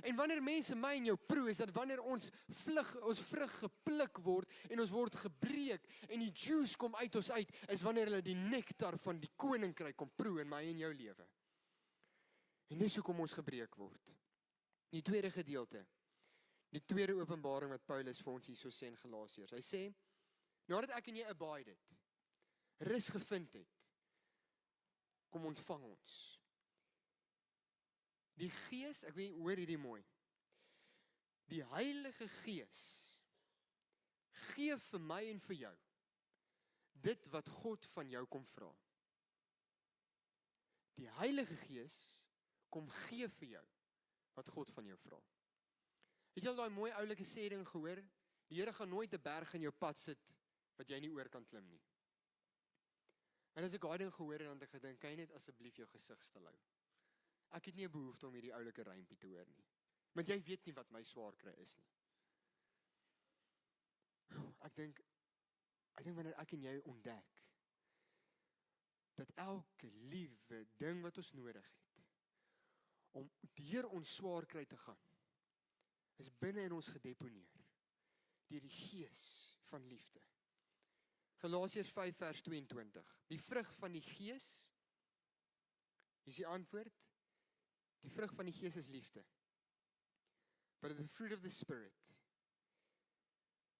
En wanneer mense my en jou proe, is dat wanneer ons vrug gepluk word, en ons word gebreek, en die juice kom uit ons uit, is wanneer hulle die nektar van die koninkryk kom proe in my en jou lewe. En dis hoekom ons gebreek word. Die tweede gedeelte, die tweede openbaring wat Paulus vir ons hierso sê in Galasiërs. Hy sê, nadat ek en jy abide het, rus gevind het, kom ontvang ons. Die Gees, ek weet, hoor hierdie mooi, die Heilige Gees gee vir my en vir jou dit wat God van jou kom vra. Die Heilige Gees kom gee vir jou wat God van jou vra. Het jy al daai mooi oulike sê ding gehoor? Die Here gaan nooit 'n berg in jou pad sit wat jy nie oor kan klim nie. En as ek daai ding gehoor het, dan het ek gedink, kan jy net asseblief jou gesig stil hou? Ek het nie 'n behoefte om hierdie oulike rympie te hoor nie. Want jy weet nie wat my swaar kry is nie. Ek dink wanneer ek en jy ontdek dat elke liewe ding wat ons nodig het om deur ons swaar kry te gaan, is binne in ons gedeponeer deur die Gees van liefde. Galasiërs 5 vers 22. Die vrug van die Gees, hier is die antwoord, die vrug van die Gees is liefde. But the fruit of the Spirit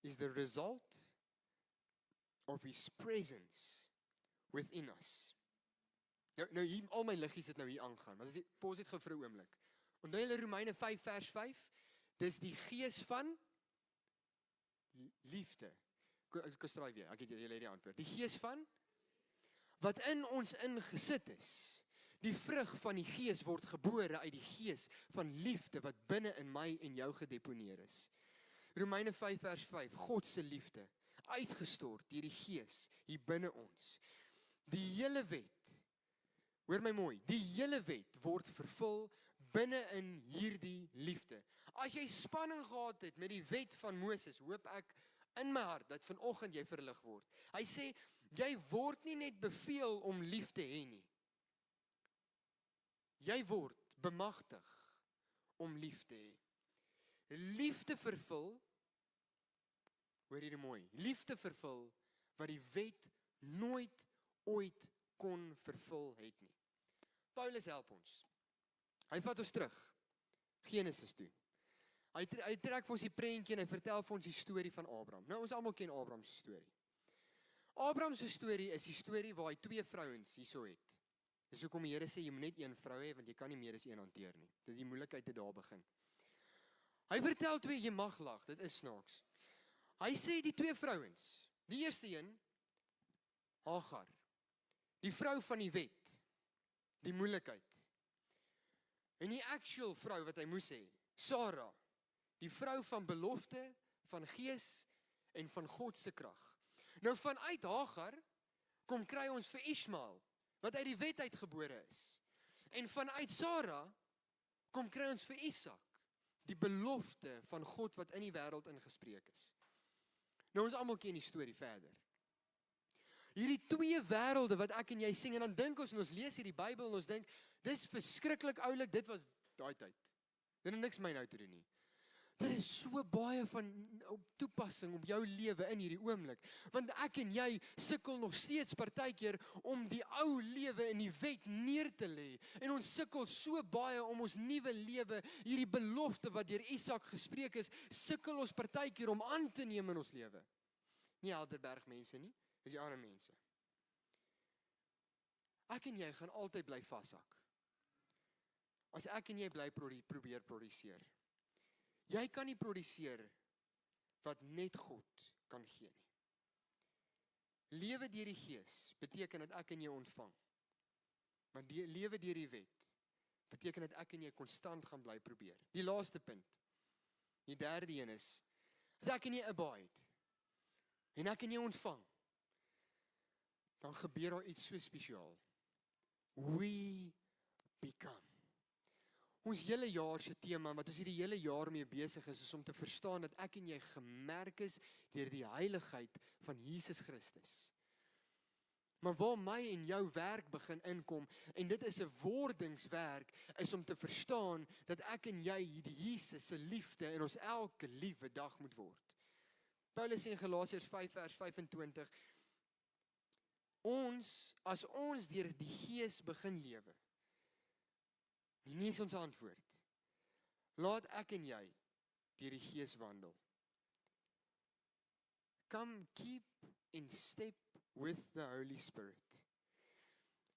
is the result of His presence within us. Nou hier, al my liggies het nou hier aangaan, maar as jy pause het gou vir 'n oomblik. Onthou julle Romeine 5 vers 5, dis die Gees van liefde. Ek straai weer, ek het julle die antwoord. Die Gees van, wat in ons ingesit is, die vrug van die Gees word gebore uit die Gees van liefde, wat binne in my en jou gedeponeer is. Romeine 5 vers 5, God se liefde, uitgestort deur die Gees hier binne ons. Die hele wet, hoor my mooi, die hele wet word vervul binne in hierdie liefde. As jy spanning gehad het met die wet van Moses, hoop ek in my hart dat vanoggend jy verlig word. Hy sê, jy word nie net beveel om lief te hê nie. Jy word bemagtig om lief te hê. Liefde vervul, hoor hierdie mooi, liefde vervul wat die wet nooit ooit kon vervul het nie. Paulus help ons. Hy vat ons terug, Genesis toe. Hy trek vir ons die prentjie en hy vertel vir ons die storie van Abraham. Nou ons almal ken Abraham se storie. Abraham se storie is die storie waar hy 2 vrouens hierso het. Dis hoekom die Here sê jy moet net een vrou hê want jy kan nie meer as een hanteer nie. Dit die moeilikheid het daar begin. Hy vertel 2, jy mag lag, dit is snaaks. Hy sê die 2 vrouens, die eerste een, Hagar, die vrou van die wet, die moeilikheid. En die actual vrou wat hy moes hê, Sarah, die vrou van belofte, van gees en van God se krag. Nou vanuit Hagar kom kry ons vir Ismael, wat uit die wet uitgebore is. En vanuit Sarah kom kry ons vir Isak, die belofte van God wat in die wêreld ingespreek is. Nou ons almal ken die storie verder. Hierdie 2 wêrelde wat ek en jy sien, en dan dink ons lees hierdie Bybel en ons dink, dis verskriklik oulik, dit was daai tyd. Dit het niks my nou te doen nie. Dit is so baie van toepassing op jou lewe in hierdie oomblik. Want ek en jy sukkel nog steeds partykeer om die ou lewe in die wet neer te lê. En ons sukkel so baie om ons nuwe lewe, hierdie belofte wat deur Isak gespreek is, sukkel ons partykeer om aan te neem in ons lewe. Nie Helderberg mense nie, dis die ander mense. Ek en jy gaan altyd bly vashak. As ek en jy bly probeer produseer. Jy kan nie produseer wat net God kan gee nie. Lewe deur die Gees beteken dat ek en jy ontvang. Maar lewe deur die wet beteken dat ek en jy konstant gaan bly probeer. Die laaste punt, die derde een is, as ek en jy abide, en ek en jy ontvang, dan gebeur daar iets so spesiaal. We become. Ons hele jaar se tema, wat ons hierdie hele jaar mee besig is om te verstaan dat ek en jy gemerk is deur die heiligheid van Jesus Christus. Maar waar my en jou werk begin inkom, en dit is 'n wordingswerk, is om te verstaan dat ek en jy die Jesus se liefde in ons elke liewe dag moet word. Paulus sê in Galasiërs 5 vers 25, as ons deur die Gees begin lewe, nie is ons antwoord. Laat ek en jy deur die Gees wandel. Come keep in step with the Holy Spirit.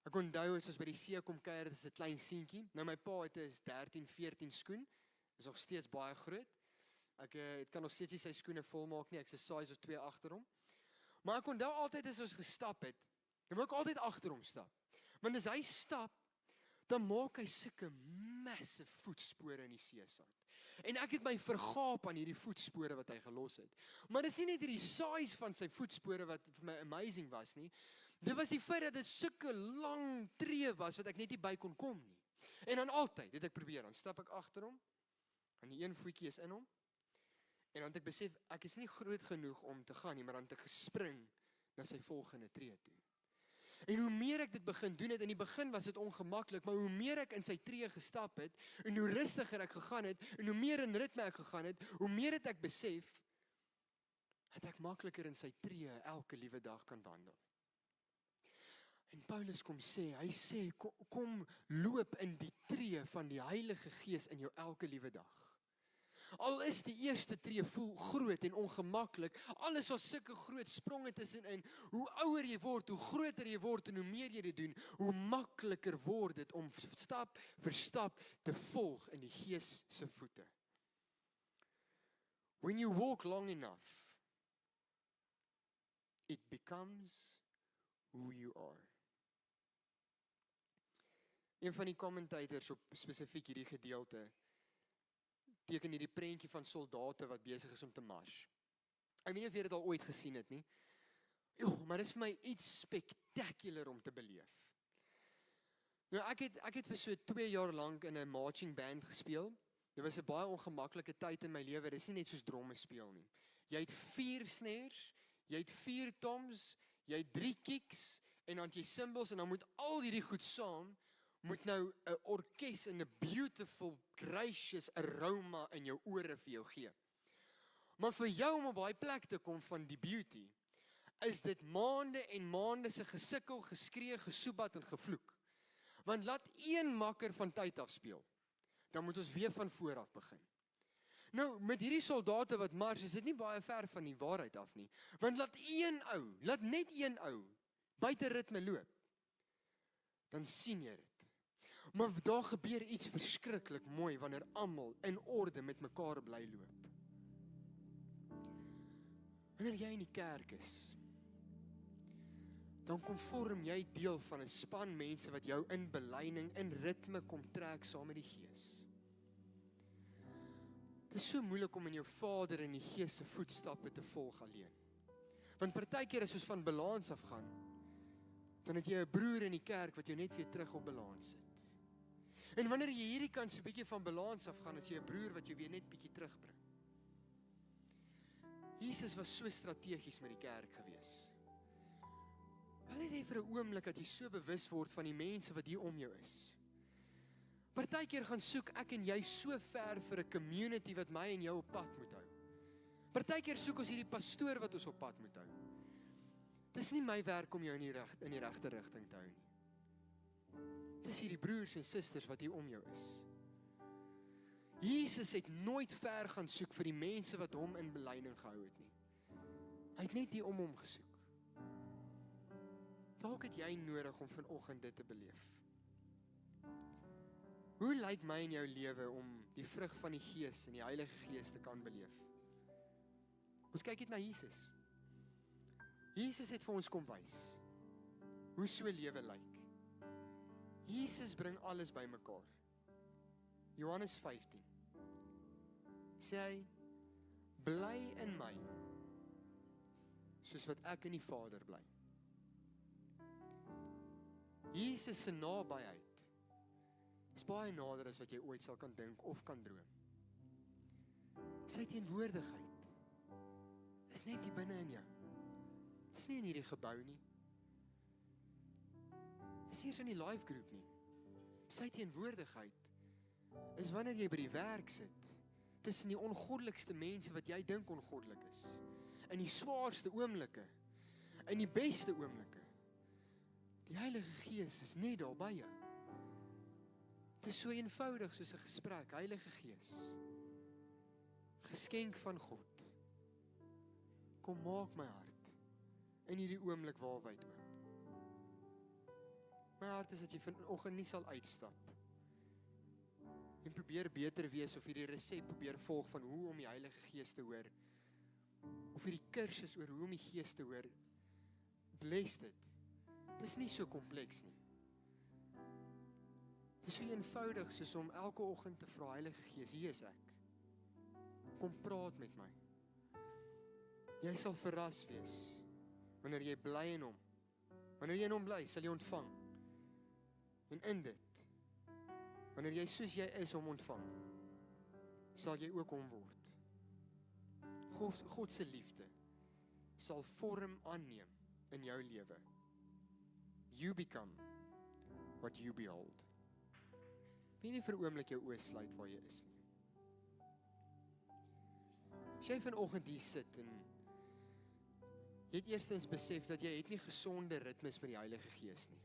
Ek onthou as ons by die see kom kuier, dit is 'n klein seentjie. Nou my pa het 'n 13, 14 skoen. Is nog steeds baie groot. Ek kan nog steeds nie sy skoene volmaak nie. Ek se size of 2 agter hom. Maar ek onthou altyd as ons gestap het, dan wil ek altyd agter hom stap. Want as hy stap, dan maak hy sulke massive voetspore in die seesand. En ek het my vergaap aan hierdie voetspore wat hy gelos het. Maar dis nie net hierdie size van sy voetspore wat vir my amazing was nie. Dit was die feit dat dit sulke lang tree was wat ek net nie by kon kom nie. En dan altyd het ek probeer, dan stap ek agter hom, en die een voetjie is in hom, en dan het ek besef, ek is nie groot genoeg om te gaan nie, maar dan het ek gespring na sy volgende tree toe. En hoe meer ek dit begin doen het, in die begin was dit ongemaklik, maar hoe meer ek in sy tree gestap het, en hoe rustiger ek gegaan het, en hoe meer in ritme ek gegaan het, hoe meer het ek besef, dat ek makliker in sy tree elke liewe dag kan wandel. En Paulus hy sê, kom loop in die tree van die Heilige Gees in jou elke liewe dag. Al is die eerste tree voel groot en ongemaklik, alles was sulke groot spronge tussenin, hoe ouer jy word, hoe groter jy word en hoe meer jy dit doen, hoe makliker word dit om stap vir stap te volg in die Gees se voete. When you walk long enough, it becomes who you are. Een van die commentators op spesifiek hierdie gedeelte teken hierdie prentjie van soldate wat besig is om te mars. Ek weet nie of jy dit al ooit gesien het nie. Maar dit is vir my iets spectacular om te beleef. Nou ek het vir so 2 jaar lank in 'n marching band gespeel. Dit was 'n baie ongemaklike tyd in my lewe. Dit is nie net soos dromme speel nie. Jy het 4 snares, jy het 4 toms, jy het 3 kicks en dan jy cymbals en dan moet al hierdie goed saam moet nou 'n orkes en 'n beautiful, gracious aroma in jou ore vir jou gee. Maar vir jou om op daai plek te kom van die beauty, is dit maande en maande se gesukkel, geskree, gesoebat en gevloek. Want laat een makker van tyd af speel, dan moet ons weer van voor af begin. Nou, met hierdie soldate wat mars, is dit nie baie ver van die waarheid af nie. Want laat net een ou buite ritme loop, dan sien jy dit. Maar daar gebeur iets verskriklik mooi wanneer almal in orde met mekaar bly loop. Wanneer jy in die kerk is, dan kom vorm jy deel van 'n span mense wat jou in belyning, in ritme kom trek saam met die Gees. Dit is so moeilik om in jou Vader en die Gees se voetstappe te volg alleen. Want partykeer as ons van balans afgaan, dan het jy 'n broer in die kerk wat jou net weer terug op balans sit. En wanneer jy hierdie kant so 'n bietjie van balans afgaan, is jy 'n broer wat jou weer net bietjie terugbring. Jesus was so strategies met die kerk gewees. Wil jy net vir 'n oomblik dat jy so bewus word van die mense wat hier om jou is? Partykeer gaan soek ek en jy so ver vir 'n community wat my en jou op pad moet hou. Partykeer soek ons hierdie pastoor wat ons op pad moet hou. Dis nie my werk om jou in die regte rigting te hou nie. Dis hierdie broers en susters wat hier om jou is. Jesus het nooit ver gaan soek vir die mense wat hom in belyning gehou het nie. Hy het net hier om hom gesoek. Dalk het jy nodig om vanoggend dit te beleef. Hoe lyk my en jou lewe om die vrug van die Gees en die Heilige Gees te kan beleef? Ons kyk net na Jesus. Jesus het vir ons kom wys hoe so 'n lewe lyk. Jesus bring alles bymekaar. Johannes 15. Sê hy, bly in my, soos wat ek in die Vader bly. Jesus se nabyheid is baie nader as wat jy ooit sal kan dink of kan droom. Sy teenwoordigheid is net hier binne in jou. Dis nie in hierdie gebou nie. Dis nie eens in die live groep nie. Sy teenwoordigheid is wanneer jy by die werk sit, tussen die ongoddelikste mense wat jy dink ongoddelik is, in die swaarste oomblikke, in die beste oomblikke. Die Heilige Gees is net daar by jou. Dit is so eenvoudig soos 'n gesprek. Heilige Gees, geskenk van God, kom maak my hart in hierdie oomblik waarwyd oop. My hart is dat jy vanoggend nie sal uitstap en probeer beter wees of hierdie resep probeer volg van hoe om die Heilige Gees te hoor, of hierdie kursus oor hoe om die Gees te hoor. Bless dit. Dis nie so kompleks nie. Dis so eenvoudig soos om elke oggend te vra, Heilige Gees, hier is ek. Kom praat met my. Jy sal verras wees wanneer jy bly in hom. Wanneer jy in hom bly, sal jy ontvang. En in dit, wanneer jy soos jy is hom ontvang, sal jy ook hom word. God se liefde sal vorm aanneem in jou lewe. You become what you behold. Wie nie vir 'n oomblik jou oë sluit waar jy is nie. As jy vanoggend hier sit en jy het eerstens besef dat jy het nie gesonde ritmes met die Heilige Gees nie.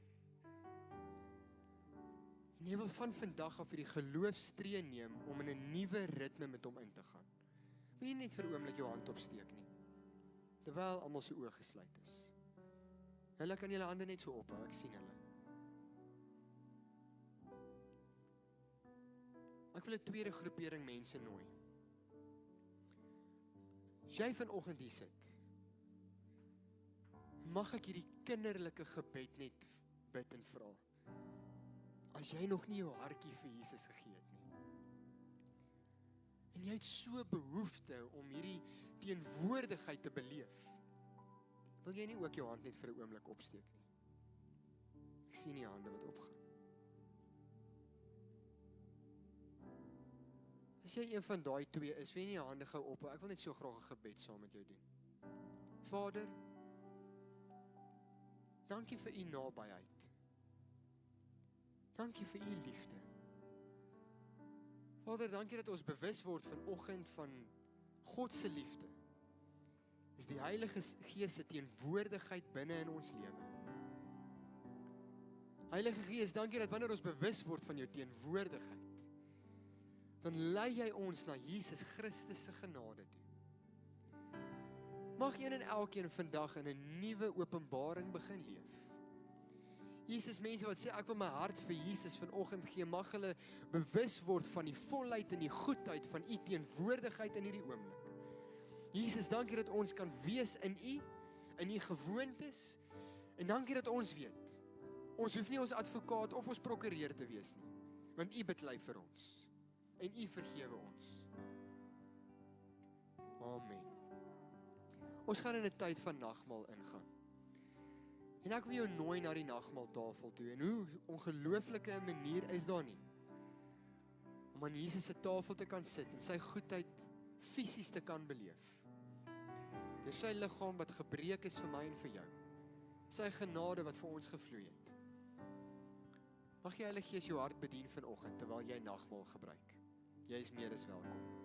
En jy wil van vandag af hierdie geloofstree neem om in 'n nuwe ritme met hom in te gaan. Wil jy net vir 'n oomblik jou hand opsteek nie? Terwyl almal se oë gesluit is. Hulle kan julle hande net so ophou, ek sien hulle. Ek wil 'n tweede groepering mense nooi. As jy vanoggend hier sit, mag ek hierdie kinderlike gebed net bid en vra. As jy nog nie jou hartjie vir Jesus gegee het nie. En jy het so behoefte om hierdie teenwoordigheid te beleef. Wil jy nie ook jou hand net vir 'n oomblik opsteek nie? Ek sien nie hande wat opgaan. As jy een van daai twee is, wil jy nie jou hande gou ophou. Ek wil net so graag 'n gebed saam met jou doen. Vader, dankie vir u nabyheid. Dankie vir u liefde. Vader, dankie dat ons bewus word vanoggend van God se liefde. Is die Heilige Gees se teenwoordigheid binne in ons lewe. Heilige Gees, dankie dat wanneer ons bewus word van jou teenwoordigheid, dan lei jy ons na Jesus Christus se genade toe. Mag een en elkeen vandag in 'n nuwe openbaring begin leef. Jesus, mense wat sê, ek wil my hart vir Jesus vanoggend gee, mag hulle bewus word van die volheid en die goedheid van u teenwoordigheid in hierdie oomblik. Jesus, dankie dat ons kan wees in u gewoontes, en dankie dat ons weet, ons hoef nie ons advokaat of ons prokureur te wees nie, want u beklei vir ons, en u vergewe ons. Amen. Ons gaan in 'n tyd van nagmaal ingaan. En ek wil jou nooi na die nagmaaltafel toe, en hoe ongelooflike 'n manier is daar nie, om aan Jesus se tafel te kan sit, en sy goedheid fisies te kan beleef. Deur sy liggaam wat gebreek is vir my en vir jou. Sy genade wat vir ons gevloei het. Mag die Heilige Gees jou hart bedien vanoggend terwyl jy nagmaal gebruik. Jy is meer as welkom.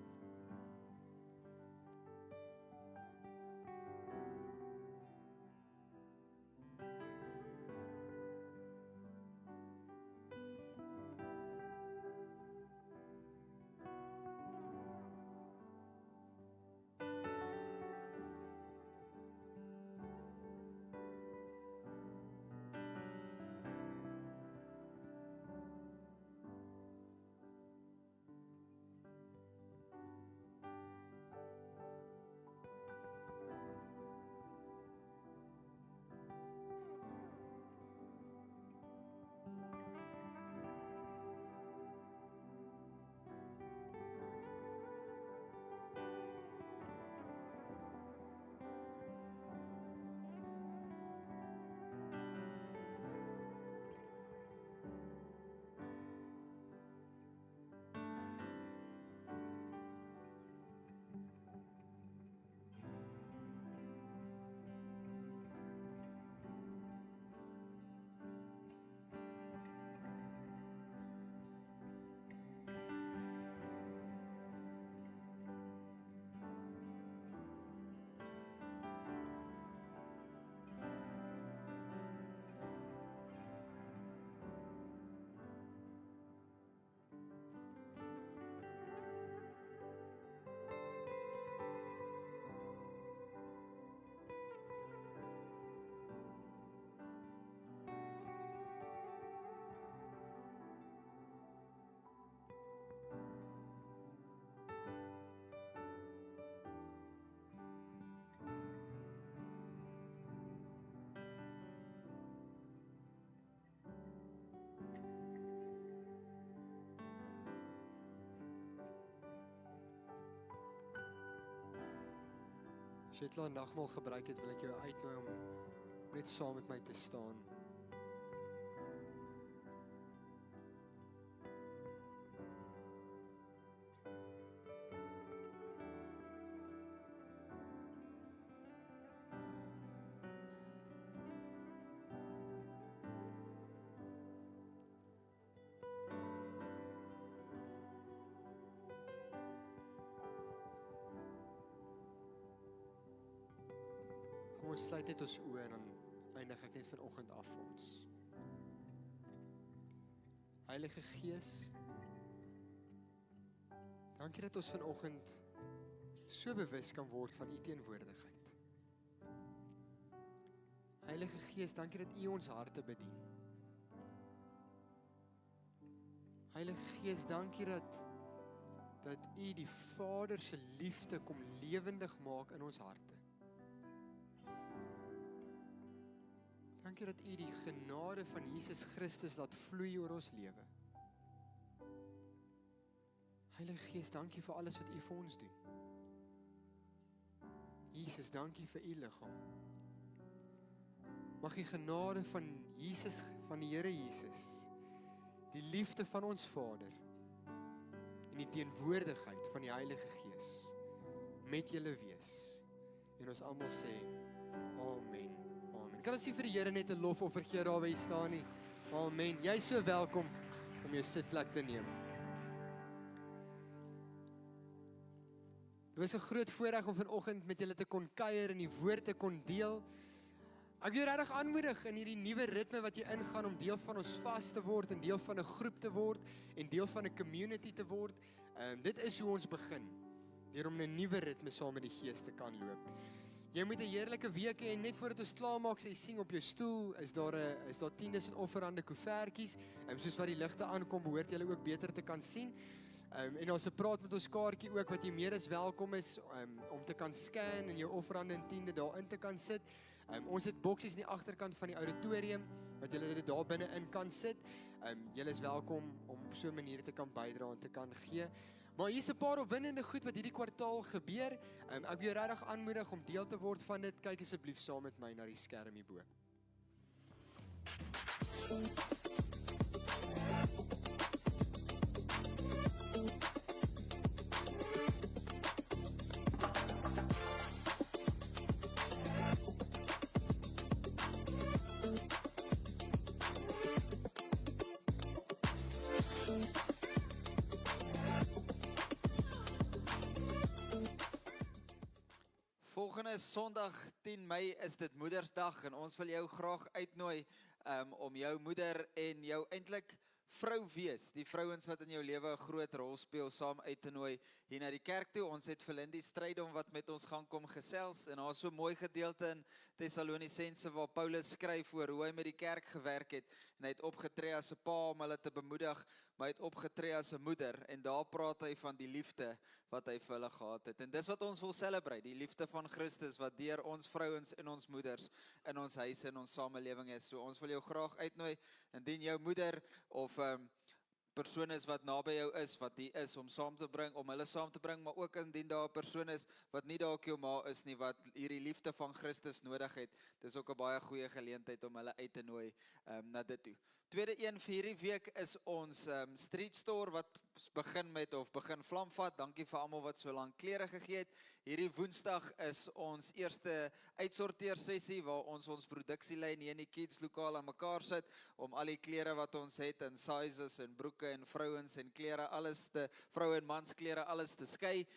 As jy klaar nagmaal gebruik het, wil ek jou uitnooi om net saam met my te staan. Kom ons sluit net ons oë en dan eindig ek net vanoggend af vir ons. Heilige Gees, dankie dat ons vanoggend so bewus kan word van U teenwoordigheid. Heilige Gees, dankie dat U ons harte bedien. Heilige Gees, dankie dat U die Vader se liefde kom lewendig maak in ons harte. Dankie dat U die genade van Jesus Christus laat vloei oor ons lewe. Heilige Gees, dankie vir alles wat U vir ons doen. Jesus, dankie vir U liggaam. Mag die genade van Jesus, van die Here Jesus, die liefde van ons Vader en die teenwoordigheid van die Heilige Gees met julle wees. En ons almal sê, Amen. Kan ons nie vir die Here net 'n lofoffer gee daar waar jy staan nie? Amen. Jy is so welkom om jou sitplek te neem. Dit was 'n groot voorreg om vanoggend met julle te kon kuier en die woord te kon deel. Ek wil jou regtig aanmoedig in hierdie nuwe ritme wat jy ingaan om deel van ons vas te word en deel van 'n groep te word en deel van 'n community te word. Dit is hoe ons begin, deur om 'n nuwe ritme saam met die Gees te kan loop. Jy moet 'n heerlike week hê en net voordat ons klaarmaak, sê jy sien op jou stoel, is daar tiendes en offerande koevertjies. Soos wat die ligte aankom, behoort julle ook beter te kan sien. En daar's 'n praat met ons kaartjie ook wat jy meer as welkom is om te kan scan en jou offerande en tiende daarin te kan sit. Ons het boksies in die agterkant van die auditorium wat julle dit daar binne in kan sit. Julle is welkom om op so 'n manier te kan bydra en te kan gee. Maar hier's 'n paar opwindende goed wat hierdie kwartaal gebeur. Ek wil jou regtig aanmoedig om deel te word van dit. Kyk asseblief saam met my na die skerm hierbo. Volgende Sondag 10 Mei is dit Moedersdag en ons wil jou graag uitnooi om jou moeder en jou eintlik vrou wees, die vrouens wat in jou lewe 'n groot rol speel, saam uit te nooi hier na die kerk toe. Ons het vir Lindy Strydom wat met ons gaan kom gesels en daar's so 'n mooi gedeelte in Tessalonisense waar Paulus skryf oor hoe hy met die kerk gewerk het en hy het opgetree as 'n pa om hulle te bemoedig, maar hy het opgetree as 'n moeder en daar praat hy van die liefde wat hy vir hulle gehad het. En dis wat ons wil celebrate, die liefde van Christus wat deur ons vrouens en ons moeders in ons huise en ons samelewing is. So ons wil jou graag uitnooi, indien jou moeder of persoon is wat naby jou is, wat hier is, om saam te bring, om hulle saam te bring, maar ook indien daar 'n persoon is wat nie dalk jou ma is nie, wat hierdie liefde van Christus nodig het, dis ook 'n baie goeie geleentheid om hulle uit te nooi na dit toe. Tweede een vir hierdie week is ons street store wat begin vlamvat. Dankie vir almal wat so lank klere gegee het. Hierdie Woensdag is ons eerste uitsorteer sessie waar ons produksielyn hier in die kids lokaal aan mekaar sit om al die klere wat ons het in sizes en broeke en vrouens en klere vroue en mans klere alles te skei.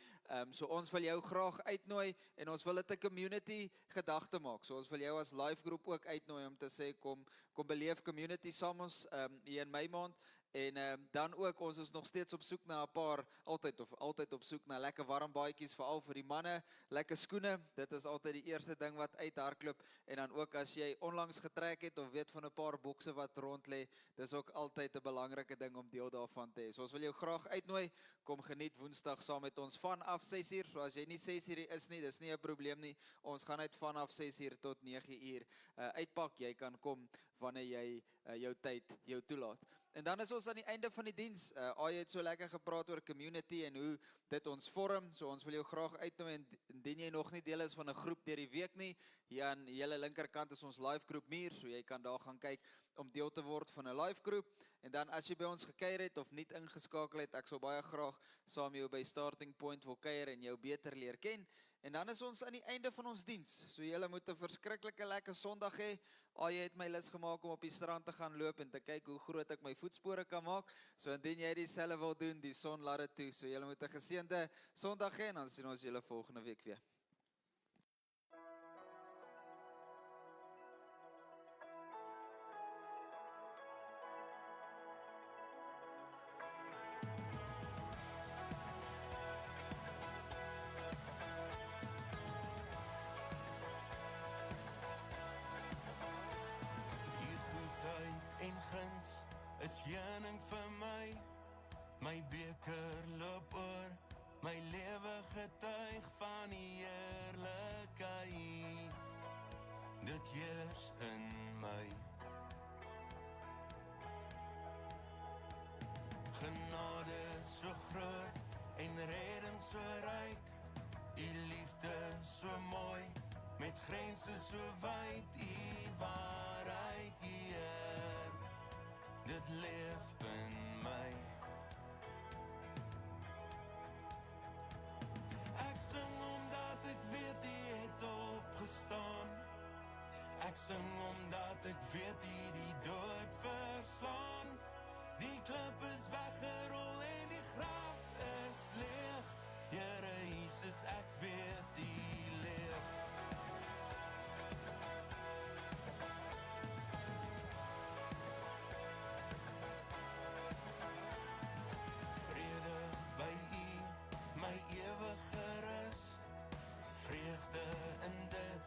So ons wil jou graag uitnooi en ons wil dit 'n community gedagte maak. So ons wil jou as live groep ook uitnooi om te sê kom beleef community saam ons hier in Mei maand. En dan ook, ons is nog steeds op soek na 'n paar, altyd op soek na lekker warm baadjies, veral vir die manne, lekker skoene, dit is altyd die eerste ding wat uithardloop, en dan ook as jy onlangs getrek het, of weet van 'n paar bokse wat rond lê, dis ook altyd 'n belangrike ding om deel daarvan te hê. So ons wil jou graag uitnooi, kom geniet Woensdag saam met ons vanaf 6uur, so as jy nie 6uur is nie, dis nie 'n probleem nie, ons gaan uit vanaf 6uur tot 9uur uitpak, jy kan kom wanneer jy jou tyd jou toelaat. En dan is ons aan die einde van die diens. Aai het so lekker gepraat oor community en hoe dit ons vorm. So ons wil jou graag uitnooi en indien jy nog nie deel is van 'n groep deur die week nie, hier aan die hele linkerkant is ons live groep Muur, so jy kan daar gaan kyk om deel te word van 'n live groep. En dan as jy by ons gekuier het of nie ingeskakel het, ek sou baie graag saam jou by Starting Point wil kuier en jou beter leer ken. En dan is ons aan die einde van ons diens. So julle moet 'n verskriklike lekker Sondag hê. Aai het my lus gemaak om op die strand te gaan loop en te kyk hoe groot ek my voetspore kan maak. So indien jy dieselfde wil doen, die son laat dit toe. So julle moet 'n geseënde Sondag hê en dan sien ons julle volgende week weer. Die goedheid en guns is heuning vir my beker loop oor, my lewe getuig van die heerlikheid, dit heers in my. Genade so groot en redding so ryk, die liefde so mooi, met grense so wyd, die waarheid hier, dit leef in my. Ek sing omdat ek weet die het opgestaan, ek sing omdat ek weet die dood verslaan, die klip is weggerol en die graf is leeg, Here Jesus ek weet die leef. Vrede by U, my ewige rus, vreugde in dit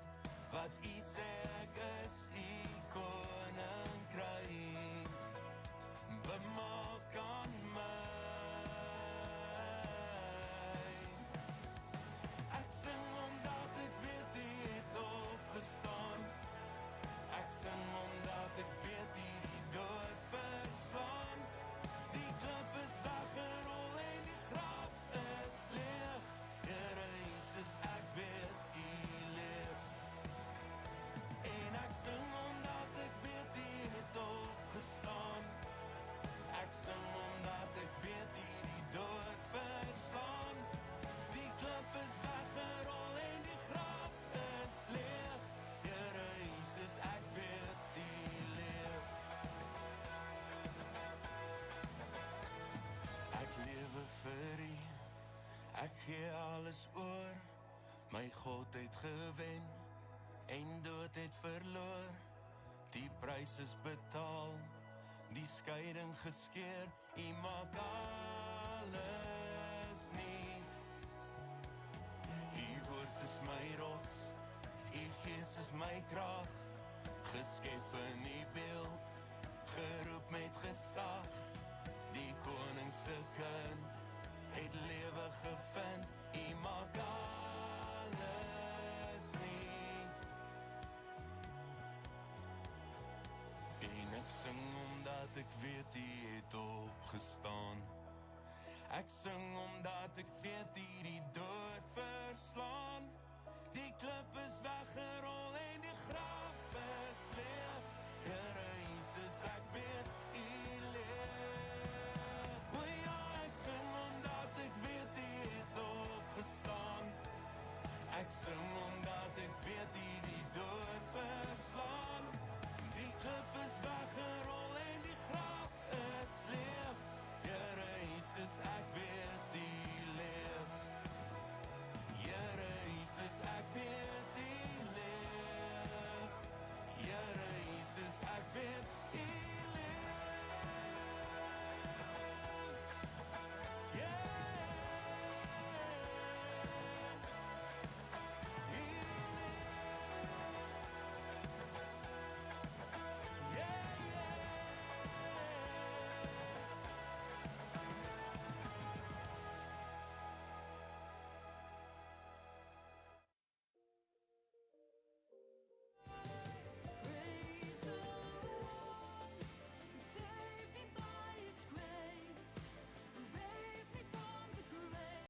wat U sê ek is, U koninkryk bemaak aan my. Ek sing omdat ek weet U het opgestaan, ek sing omdat ek weet U die dood verslaan, die klip is weggerol en die graf is leeg, Here Jesus ek weet U leef. En ek sing omdat ek weet U het opgestaan, ek sing omdat ek weet U die dood verslaan, die klip is weggerol en die graf is leeg, Here Jesus ek weet U leef. Ek lewe vir U, ek gee alles oor, my God het gewen en dood het verloor, die prys is betaal, die skeiding geskeer, U maak alles nuut. U woord is my rots, U gees is my krag, geskep in U beeld, geroep met gesag, die koning se kind, het lewe gevind, U maak alles nuut. En ek sing omdat ek weet U het opgestaan, ek sing omdat ek weet U die dood verslaan, die klip is weggerol en die graf is leeg, Here Jesus ek weet U